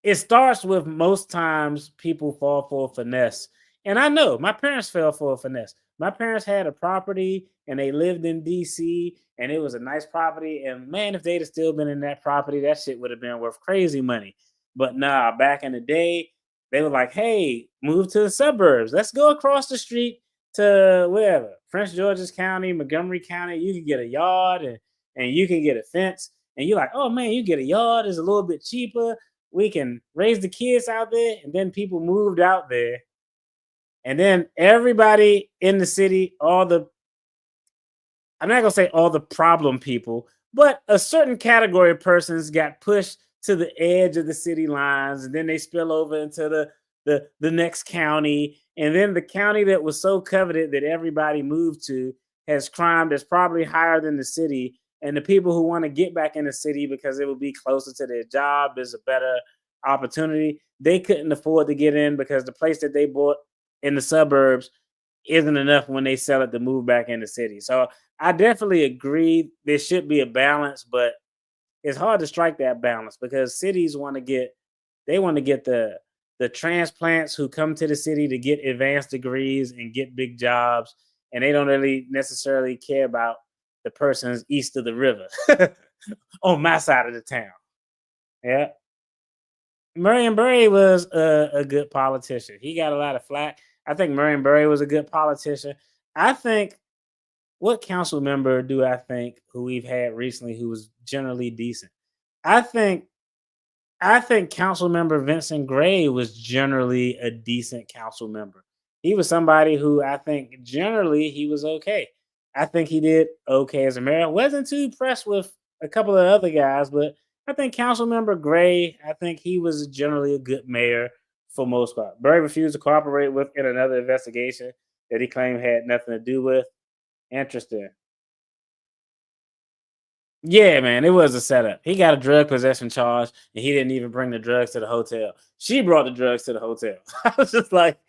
it starts with most times people fall for a finesse. And I know my parents fell for a finesse. My parents had a property and they lived in DC and it was a nice property. And man, if they'd have still been in that property, that shit would have been worth crazy money. But nah, back in the day, they were like, hey, move to the suburbs. Let's go across the street to wherever, Prince George's County, Montgomery County. You can get a yard and you can get a fence. And you're like, oh man, you get a yard, it's a little bit cheaper. We can raise the kids out there. And then people moved out there. And then everybody in the city, I'm not going to say all the problem people, but a certain category of persons got pushed to the edge of the city lines. And then they spill over into the next county. And then the county that was so coveted that everybody moved to has crime that's probably higher than the city. And the people who want to get back in the city because it will be closer to their job, is a better opportunity, they couldn't afford to get in because the place that they bought in the suburbs isn't enough when they sell it to move back in the city. So I definitely agree there should be a balance, but it's hard to strike that balance because cities want to get the transplants who come to the city to get advanced degrees and get big jobs, and they don't really necessarily care about the persons east of the river on my side of the town. Yeah. Marion Barry was a good politician. He got a lot of flack. I think Marion Barry was a good politician. I think, what council member do I think who we've had recently who was generally decent? I think council member Vincent Gray was generally a decent council member. He was somebody who I think generally he was okay. I think he did okay as a mayor. Wasn't too impressed with a couple of other guys, but I think Councilmember Gray, I think he was generally a good mayor for most part. Barry refused to cooperate with in another investigation that he claimed had nothing to do with. Interesting. Yeah, man, it was a setup. He got a drug possession charge, and he didn't even bring the drugs to the hotel. She brought the drugs to the hotel. I was just like,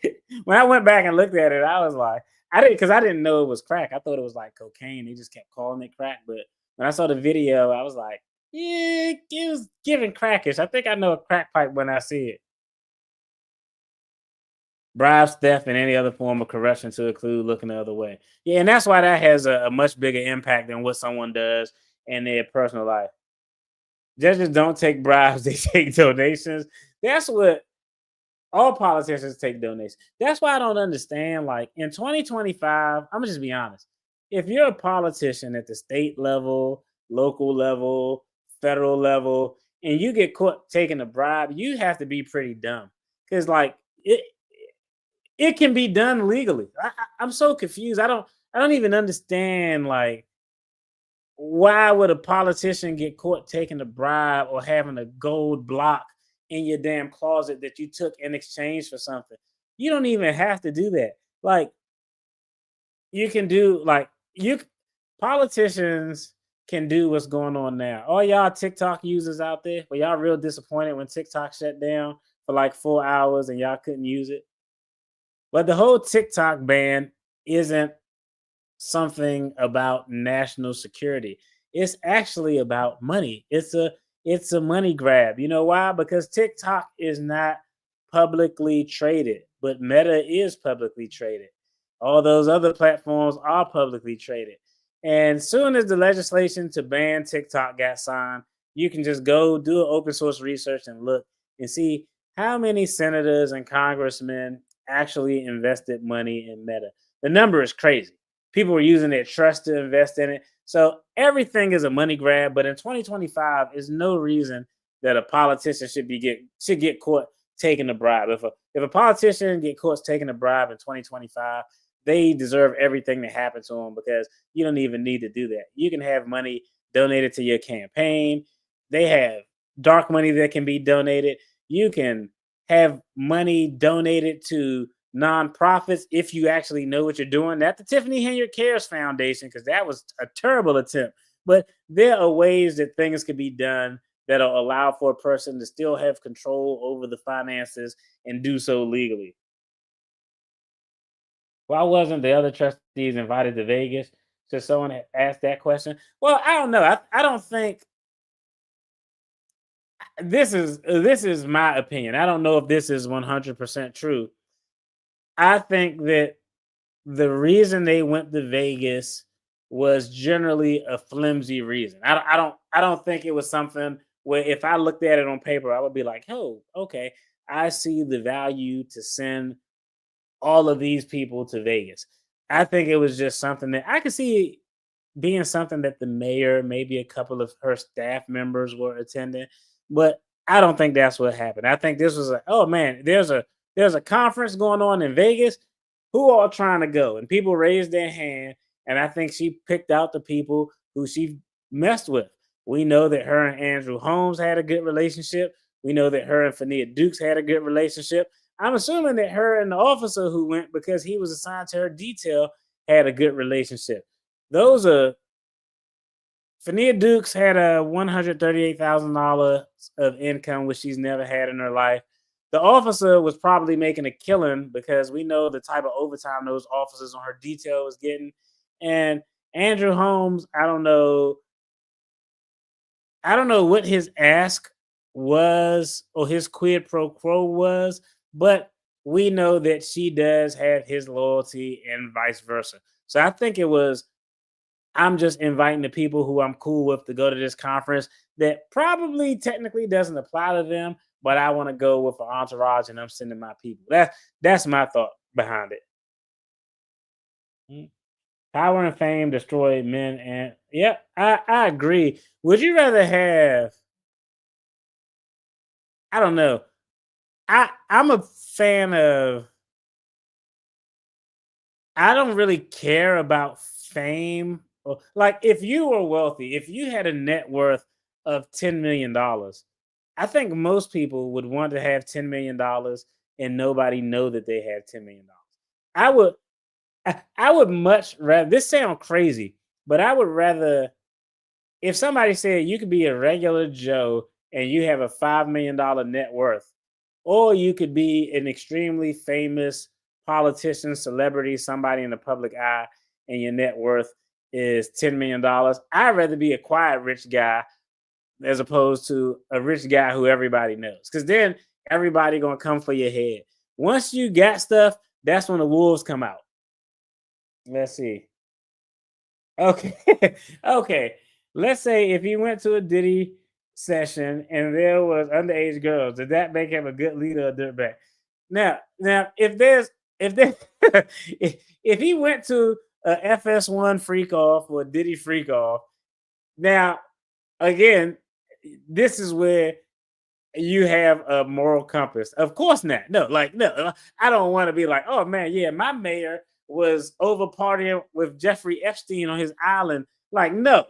when I went back and looked at it, I was like, I didn't know it was crack. I thought it was like cocaine. They just kept calling it crack. But when I saw the video, I was like, yeah, it was giving crackish. I think I know a crack pipe when I see it. Bribes, theft, and any other form of corruption to include looking the other way. Yeah, and that's why that has a much bigger impact than what someone does in their personal life. Judges don't take bribes, they take donations. That's what all politicians take donations. That's why I don't understand. Like in 2025, I'm gonna just be honest. If you're a politician at the state level, local level, federal level, and you get caught taking a bribe, you have to be pretty dumb. Because like it can be done legally. I'm so confused. I don't even understand like why would a politician get caught taking a bribe or having a gold block in your damn closet that you took in exchange for something? You don't even have to do that. Like you can do like you politicians can do what's going on now. All y'all TikTok users out there, were y'all real disappointed when TikTok shut down for like 4 hours and y'all couldn't use it? But the whole TikTok ban isn't something about national security. It's actually about money. It's a money grab. You know why? Because TikTok is not publicly traded, but Meta is publicly traded. All those other platforms are publicly traded. And soon as the legislation to ban TikTok got signed, you can just go do an open source research and look and see how many senators and congressmen actually invested money in Meta. The number is crazy. People were using their trust to invest in it. So everything is a money grab. But in 2025, there's no reason that a politician should get caught taking a bribe. If a politician get caught taking a bribe in 2025, they deserve everything that happened to them because you don't even need to do that. You can have money donated to your campaign. They have dark money that can be donated. You can have money donated to nonprofits if you actually know what you're doing. Not the Tiffany Henyard Cares Foundation, because that was a terrible attempt. But there are ways that things can be done that'll allow for a person to still have control over the finances and do so legally. Why wasn't the other trustees invited to Vegas? So someone had asked that question. Well, I don't know. I don't think this is my opinion. I don't know if this is 100% true. I think that the reason they went to Vegas was generally a flimsy reason. I don't think it was something where if I looked at it on paper, I would be like, oh, okay, I see the value to send all of these people to Vegas. I think it was just something that I could see being something that the mayor, maybe a couple of her staff members were attending, but I don't think that's what happened. I think this was oh man, there's a conference going on in Vegas. Who all trying to go? And people raised their hand, and I think she picked out the people who she messed with. We know that her and Andrew Holmes had a good relationship. We know that her and Fania Dukes had a good relationship. I'm assuming that her and the officer who went because he was assigned to her detail had a good relationship. Those are Fania Dukes had a $138,000 of income, which she's never had in her life. The officer was probably making a killing because we know the type of overtime those officers on her detail was getting. And Andrew Holmes, I don't know what his ask was or his quid pro quo was, but we know that she does have his loyalty and vice versa. So I think it was, I'm just inviting the people who I'm cool with to go to this conference that probably technically doesn't apply to them, but I want to go with an entourage and I'm sending my people. That's my thought behind it. Power and fame destroy men, and yeah, I agree. Would you rather have? I don't know. I'm a fan of. I don't really care about fame. Like if you were wealthy, if you had a net worth of $10 million, I think most people would want to have $10 million and nobody know that they have $10 million. I would much rather, this sounds crazy, but I would rather, if somebody said you could be a regular Joe and you have a $5 million net worth, or you could be an extremely famous politician, celebrity, somebody in the public eye, and your net worth is $10 million. I'd rather be a quiet rich guy as opposed to a rich guy who everybody knows. Because then everybody gonna come for your head. Once you got stuff, that's when the wolves come out. Let's see. Okay. Okay. let's say if he went to a Diddy session and there was underage girls, did that make him a good leader or dirtbag? Now, if there if he went to a FS1 freak off or a Diddy freak off, now again, this is where you have a moral compass. Of course not. No, I don't want to be like, oh man, yeah, my mayor was over partying with Jeffrey Epstein on his island. Like, no,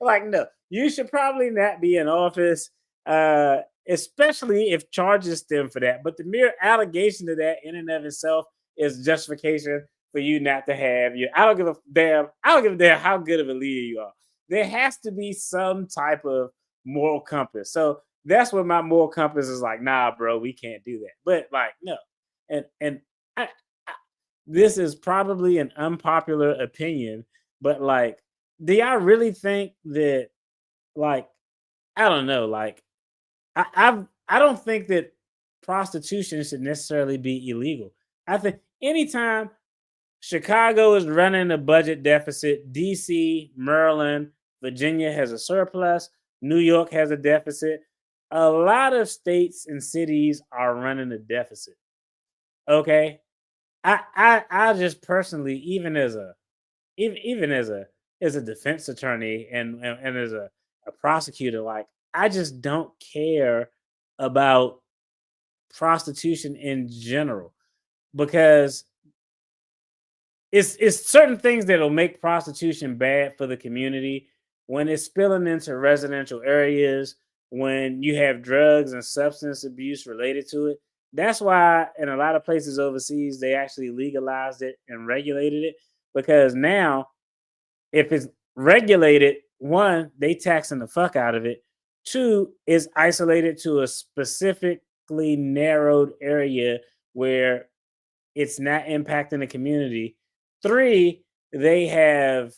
like, no, you should probably not be in office, especially if charges stem for that. But the mere allegation of that in and of itself is justification for you not to have you. I don't give a damn. I don't give a damn how good of a leader you are. There has to be some type of moral compass. So that's what my moral compass is like. Nah, bro, we can't do that. But like, no, and this is probably an unpopular opinion, but like, do y'all really think that? Like, I don't know. Like, I don't think that prostitution should necessarily be illegal. I think anytime Chicago is running a budget deficit, DC, Maryland, Virginia has a surplus, New York has a deficit. A lot of states and cities are running a deficit. Okay, I just personally, even as a defense attorney and as a prosecutor, like I just don't care about prostitution in general because it's certain things that'll make prostitution bad for the community when it's spilling into residential areas, when you have drugs and substance abuse related to it. That's why in a lot of places overseas they actually legalized it and regulated it because now if it's regulated, one, they taxing the fuck out of it. Two, it's isolated to a specifically narrowed area where it's not impacting the community. Three, they have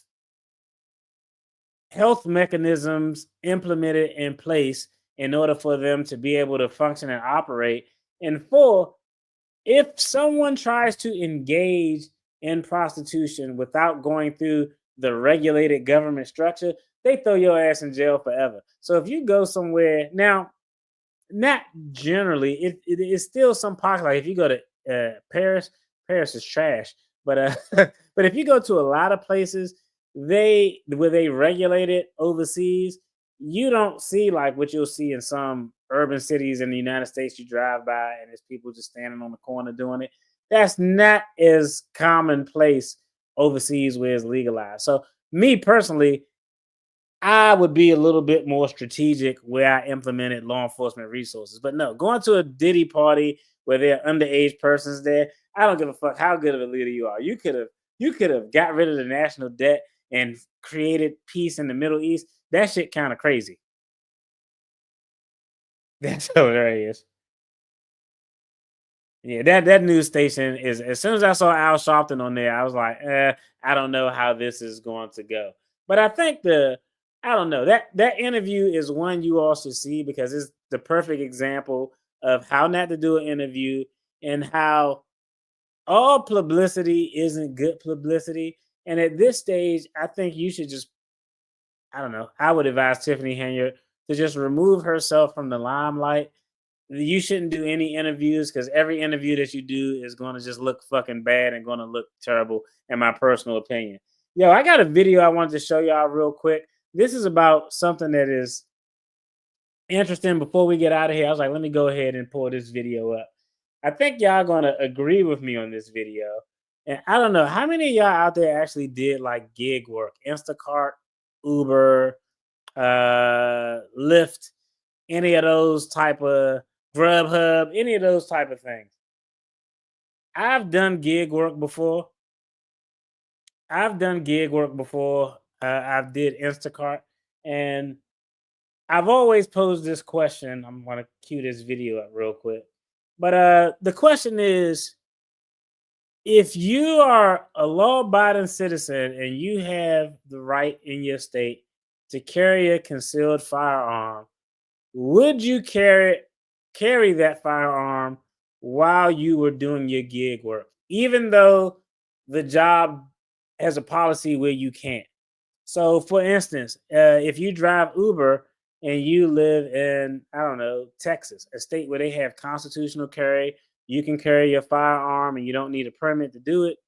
health mechanisms implemented in place in order for them to be able to function and operate. And four, if someone tries to engage in prostitution without going through the regulated government structure, they throw your ass in jail forever. So if you go somewhere now, not generally, it is still some pockets. Like if you go to Paris, Paris is trash. But but if you go to a lot of places, where they regulate it overseas, you don't see like what you'll see in some urban cities in the United States. You drive by and there's people just standing on the corner doing it. That's not as commonplace overseas where it's legalized. So me personally, I would be a little bit more strategic where I implemented law enforcement resources. But no, going to a Diddy party where there are underage persons there, I don't give a fuck how good of a leader you are. You could have got rid of the national debt and created peace in the Middle East. That shit kind of crazy. That's hilarious. Yeah, that news station is. As soon as I saw Al Sharpton on there, I was like, I don't know how this is going to go. But I think I don't know, that interview is one you all should see because it's the perfect example of how not to do an interview and how all publicity isn't good publicity. And at this stage, I think you should just, I don't know, I would advise Tiffany Henyard to just remove herself from the limelight. You shouldn't do any interviews because every interview that you do is going to just look fucking bad and going to look terrible, in my personal opinion. Yo, I got a video I wanted to show y'all real quick. This is about something that is interesting. Before we get out of here, I was like, let me go ahead and pull this video up. I think y'all going to agree with me on this video. And I don't know, how many of y'all out there actually did like gig work? Instacart, Uber, Lyft, any of those type of Grubhub, any of those type of things. I've done gig work before. I've did Instacart, and I've always posed this question. I'm going to cue this video up real quick. But the question is, if you are a law-abiding citizen and you have the right in your state to carry a concealed firearm, would you carry that firearm while you were doing your gig work, even though the job has a policy where you can't? So, for instance, if you drive Uber and you live in, I don't know, Texas, a state where they have constitutional carry, you can carry your firearm and you don't need a permit to do it.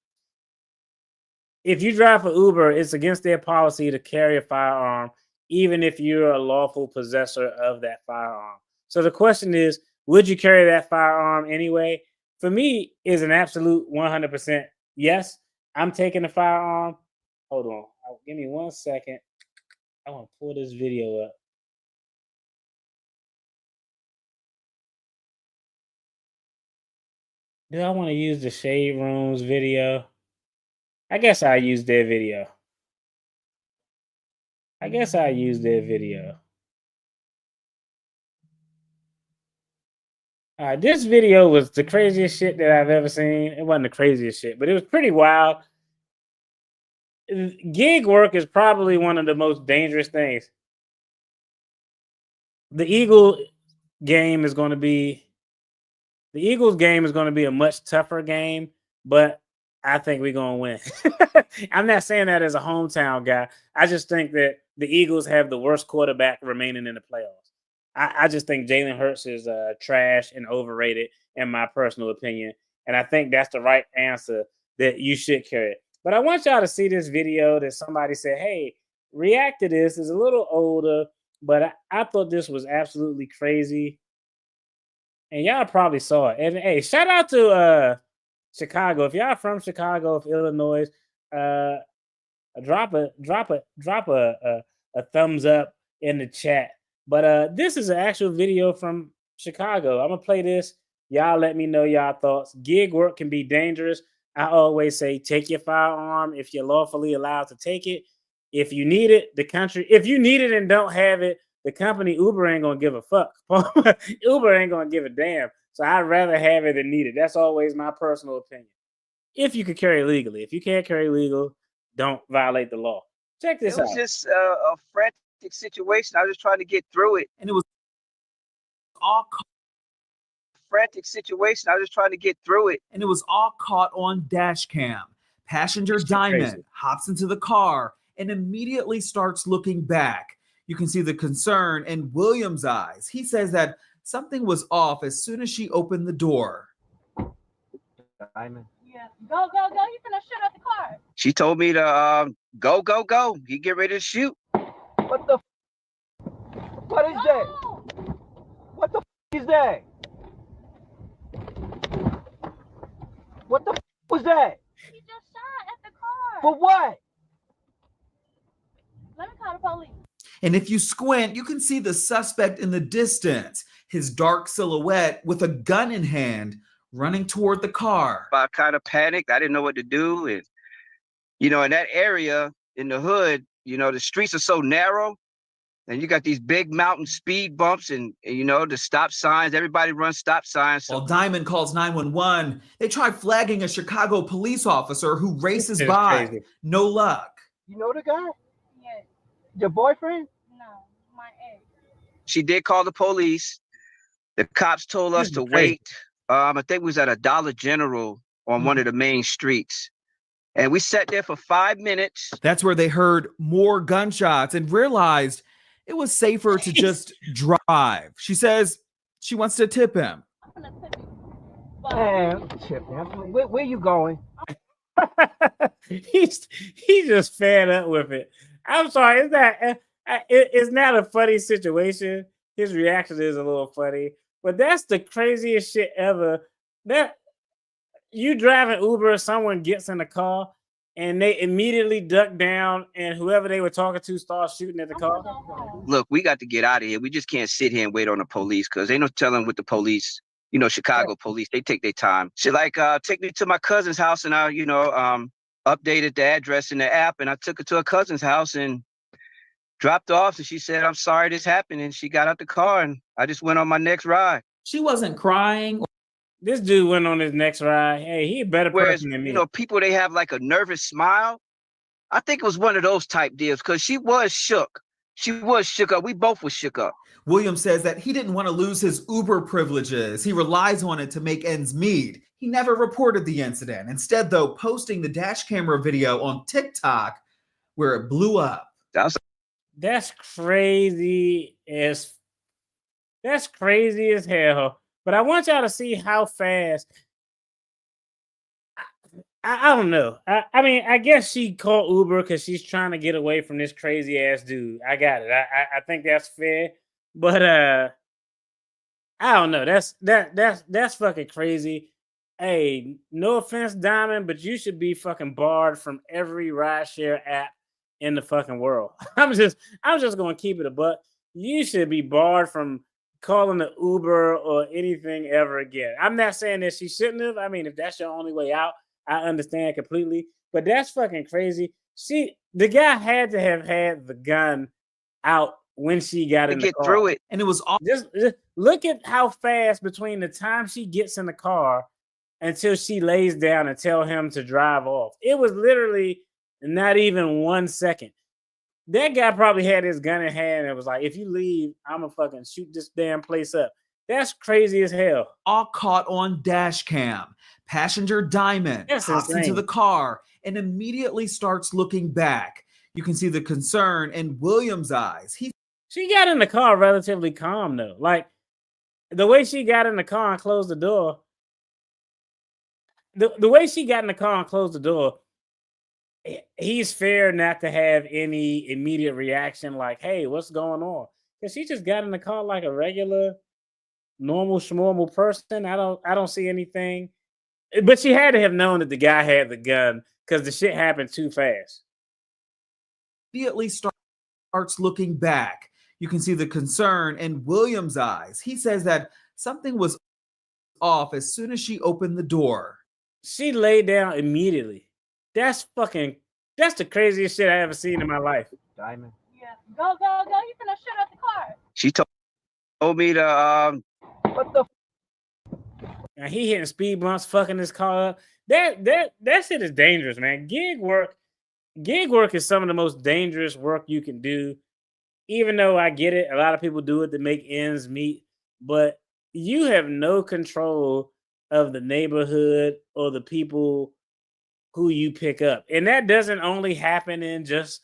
If you drive for Uber, it's against their policy to carry a firearm, even if you're a lawful possessor of that firearm. So the question is, would you carry that firearm anyway? For me, is an absolute 100% yes. I'm taking the firearm. Hold on. Give me 1 second. I want to pull this video up. Do I want to use the Shade Rooms video? I guess I use their video. This video was the craziest shit that I've ever seen. It wasn't the craziest shit, but it was pretty wild. Gig work is probably one of the most dangerous things. The Eagles game is going to be a much tougher game, but I think we're going to win. I'm not saying that as a hometown guy. I just think that the Eagles have the worst quarterback remaining in the playoffs. I just think Jalen Hurts is trash and overrated, in my personal opinion. And I think that's the right answer, that you should carry it. But I want y'all to see this video that somebody said, hey, react to this. It's a little older, but I thought this was absolutely crazy. And y'all probably saw it. And hey, shout out to Chicago. If y'all from Chicago, of Illinois, drop a thumbs up in the chat. But this is an actual video from Chicago. I'm gonna play this. Y'all let me know y'all thoughts. Gig work can be dangerous. I always say take your firearm if you're lawfully allowed to take it. If you need it, if you need it and don't have it, the company Uber ain't gonna give a fuck. Uber ain't gonna give a damn. So I'd rather have it than need it. That's always my personal opinion. If you could carry legally. If you can't carry legal, don't violate the law. Check this out. It was just a frantic situation. I was just trying to get through it. And it was all frantic situation. I was just trying to get through it. And it was all caught on dash cam. Passenger Diamond hops into the car and immediately starts looking back. You can see the concern in William's eyes. He says that something was off as soon as she opened the door. Diamond. Yeah, go. You finna shut up the car. She told me to go. He get ready to shoot. What the? What is that? What the is that? What the was that? He just shot at the car. For what? Let me call the police. And if you squint, you can see the suspect in the distance, his dark silhouette with a gun in hand, running toward the car. I kind of panicked. I didn't know what to do. And, in that area, in the hood, the streets are so narrow. And you got these big mountain speed bumps and the stop signs. Everybody runs stop signs. While Diamond calls 911, they try flagging a Chicago police officer who races by. Crazy. No luck. You know the guy? Yes. Your boyfriend? No, my ex. She did call the police. The cops told us to wait. I think we was at a Dollar General on one of the main streets. And we sat there for 5 minutes. That's where they heard more gunshots and realized it was safer to just drive. She says she wants to tip him. I'm gonna tip you. Man, tip him. Where you going? He's just fed up with it. I'm sorry. It's not a funny situation. His reaction is a little funny, but that's the craziest shit ever. That you driving Uber, someone gets in the car and they immediately duck down, and whoever they were talking to starts shooting at the car. Look, we got to get out of here. We just can't sit here and wait on the police because ain't no telling what the police, Chicago police, they take their time. She take me to my cousin's house, and I, updated the address in the app, and I took her to her cousin's house and dropped off. And she said, "I'm sorry this happened." And she got out the car, and I just went on my next ride. She wasn't crying. This dude went on his next ride. Hey, he a better person than me. People, they have like a nervous smile. I think it was one of those type deals because she was shook. She was shook up. We both were shook up. William says that he didn't want to lose his Uber privileges. He relies on it to make ends meet. He never reported the incident. Instead, though, posting the dash camera video on TikTok where it blew up. That's crazy as hell. But I want y'all to see how fast. I don't know. I mean, I guess she called Uber because she's trying to get away from this crazy ass dude. I got it. I think that's fair. But I don't know. That's fucking crazy. Hey, no offense, Diamond, but you should be fucking barred from every rideshare app in the fucking world. I'm just gonna keep it a buck. You should be barred from calling the Uber or anything ever again. I'm not saying that she shouldn't have. I mean, if that's your only way out, I understand completely. But that's fucking crazy. The guy had to have had the gun out when she got To in the get car. through it. And it was all Just look at how fast between the time she gets in the car until she lays down and tell him to drive off. It was literally not even 1 second. That guy probably had his gun in hand and was like, if you leave, I'm gonna fucking shoot this damn place up. That's crazy as hell. caught on dash cam. Passenger Diamond That's hops into insane. the car and immediately starts looking back. You can see the concern in William's eyes. She got in the car relatively calm though. Like the way she got in the car and closed the door. The way she got in the car and closed the door, he's fair not to have any immediate reaction like, hey, what's going on? Because she just got in the car like a regular, normal schnormal person. I don't see anything. But she had to have known that the guy had the gun because the shit happened too fast. Immediately starts looking back. You can see the concern in William's eyes. He says that something was off as soon as she opened the door. She laid down immediately. That's the craziest shit I ever seen in my life. Diamond. Yeah. Go. You finna shut up the car. She told me to What the And he hitting speed bumps, fucking his car up. That shit is dangerous, man. Gig work is some of the most dangerous work you can do. Even though I get it, a lot of people do it to make ends meet, but you have no control of the neighborhood or the people who you pick up. And that doesn't only happen in just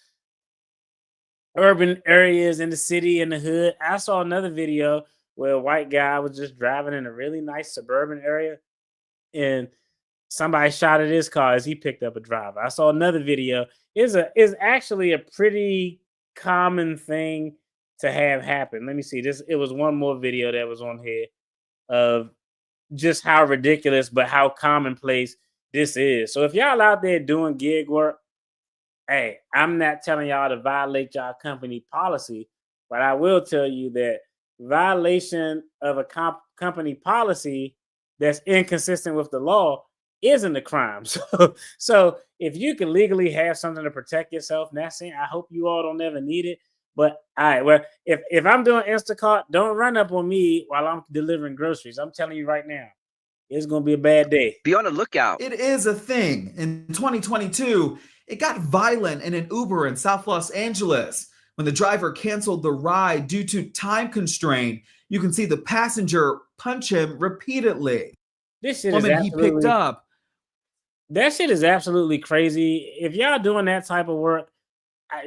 urban areas in the city, in the hood. I saw another video where a white guy was just driving in a really nice suburban area and somebody shot at his car as he picked up a driver. I saw another video. Is actually a pretty common thing to have happen. Let me see this. It was one more video that was on here of just how ridiculous, but how commonplace this is. So if y'all out there doing gig work, hey, I'm not telling y'all to violate y'all company policy, but I will tell you that violation of a company policy that's inconsistent with the law isn't a crime. So if you can legally have something to protect yourself, not saying I hope you all don't ever need it. But all right, well, if I'm doing Instacart, don't run up on me while I'm delivering groceries. I'm telling you right now, it's gonna be a bad day. be on the lookout. It is a thing. In 2022, it got violent in an Uber in South Los Angeles when the driver canceled the ride due to time constraint. You can see the passenger punch him repeatedly. This shit Woman is he picked up. That shit is absolutely crazy. If y'all doing that type of work,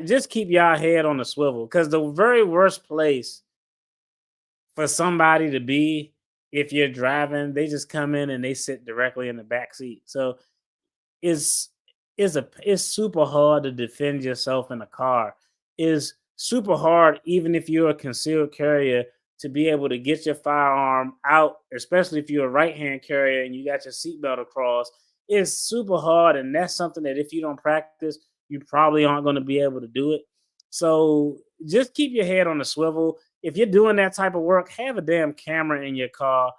just keep y'all head on the swivel, because the very worst place for somebody to be if you're driving, they just come in and they sit directly in the back seat. So it's super hard to defend yourself in a car. It's super hard, even if you're a concealed carrier, to be able to get your firearm out, especially if you're a right-hand carrier and you got your seatbelt across. It's super hard, and that's something that if you don't practice, you probably aren't going to be able to do it. So just keep your head on the swivel. If you're doing that type of work, have a damn camera in your car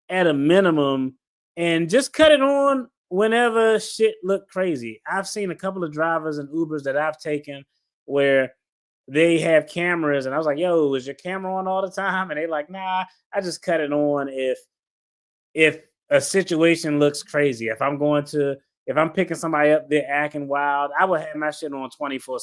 at a minimum, and just cut it on whenever shit look crazy. I've seen a couple of drivers and Ubers that I've taken where they have cameras, and I was like, yo, is your camera on all the time? And they're like, nah, I just cut it on if a situation looks crazy. If I'm picking somebody up, they're acting wild, I would have my shit on 24/7.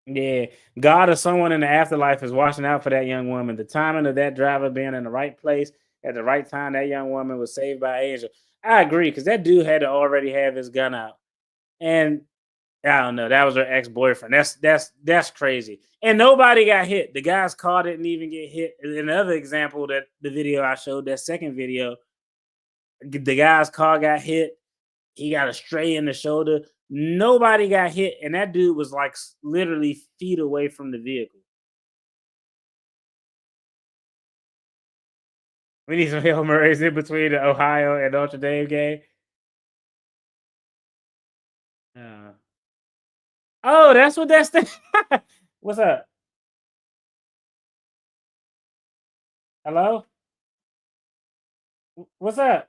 Yeah, God or someone in the afterlife is watching out for that young woman. The timing of that driver being in the right place at the right time, that young woman was saved by an angel. I agree because that dude had to already have his gun out, and I don't know. That was her ex-boyfriend. That's crazy. And nobody got hit. The guy's car didn't even get hit. Another example that the video I showed, that second video, the guy's car got hit. He got a stray in the shoulder. Nobody got hit, and that dude was like literally feet away from the vehicle. We need some Hail Marys in between the Ohio and Notre Dame game. Oh, that's what that's the. What's up? Hello? What's up?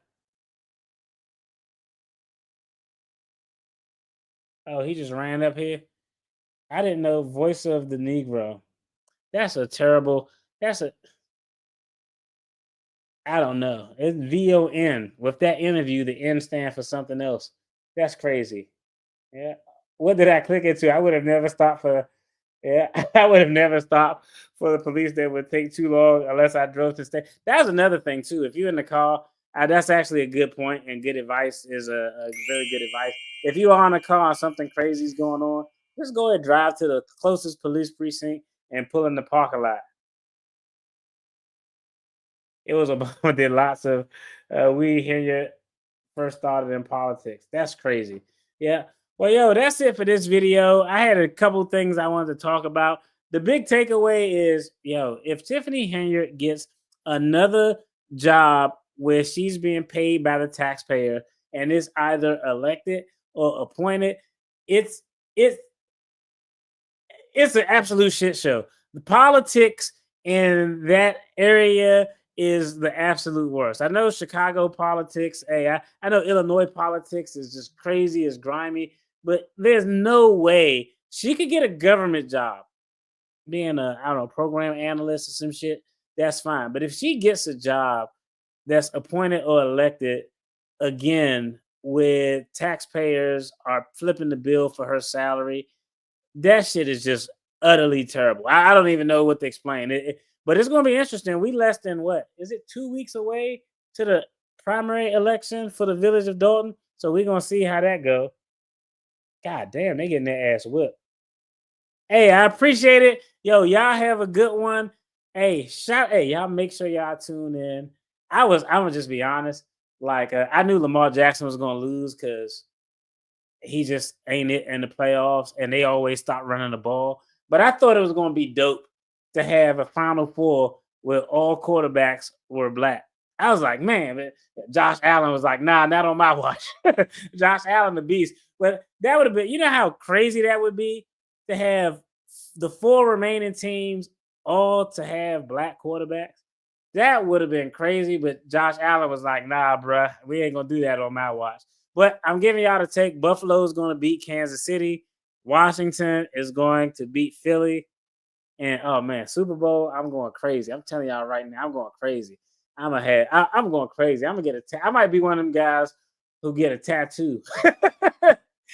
Oh, he just ran up here. I didn't know voice of the Negro. That's a terrible. That's a. I don't know. It's VON. With that interview, the N stand for something else. That's crazy. Yeah. What did I click into? I would have never stopped for. Yeah, I would have never stopped for the police. That would take too long unless I drove to stay. That's another thing too. If you're in the car, that's actually a good point, and good advice is a very good advice. If you are in a car and something crazy is going on, just go ahead and drive to the closest police precinct and pull in the parking lot. It was Obama did lots of we hear you first started in politics. That's crazy. Yeah. Well, yo, that's it for this video. I had a couple things I wanted to talk about. The big takeaway is, yo, if Tiffany Henyard gets another job where she's being paid by the taxpayer and is either elected or appointed, it's an absolute shit show. The politics in that area is the absolute worst. I know Chicago politics. Hey, I know Illinois politics is just crazy, is grimy, but there's no way she could get a government job being a, I don't know, program analyst or some shit. That's fine. But if she gets a job that's appointed or elected again, where taxpayers are flipping the bill for her salary, that shit is just utterly terrible. I don't even know what to explain. But it's going to be interesting. We less than what? Is it 2 weeks away to the primary election for the village of Dalton? So we're going to see how that go. God damn, they getting their ass whipped. Hey, I appreciate it. Yo, y'all have a good one. Hey, y'all make sure y'all tune in. I'm going to just be honest. Like, I knew Lamar Jackson was going to lose because he just ain't it in the playoffs, and they always stop running the ball. But I thought it was going to be dope to have a Final Four where all quarterbacks were black. I was like, man, Josh Allen was like, nah, not on my watch. Josh Allen, the beast. But that would have been, you know how crazy that would be to have the 4 remaining teams all to have black quarterbacks? That would have been crazy, but Josh Allen was like, nah, bruh, we ain't going to do that on my watch. But I'm giving y'all the take. Buffalo's going to beat Kansas City. Washington is going to beat Philly. And, oh, man, Super Bowl, I'm going crazy. I'm telling y'all right now, I'm going crazy. I'm going crazy. I'm going to get I might be one of them guys who get a tattoo.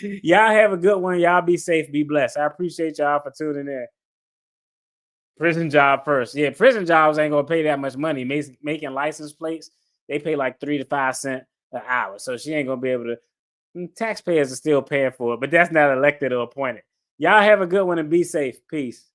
Y'all have a good one. Y'all be safe. Be blessed. I appreciate y'all for tuning in. Prison job first. Yeah, prison jobs ain't going to pay that much money. Making license plates, they pay like 3 to 5 cents an hour. So she ain't going to be able to. Taxpayers are still paying for it, but that's not elected or appointed. Y'all have a good one and be safe. Peace.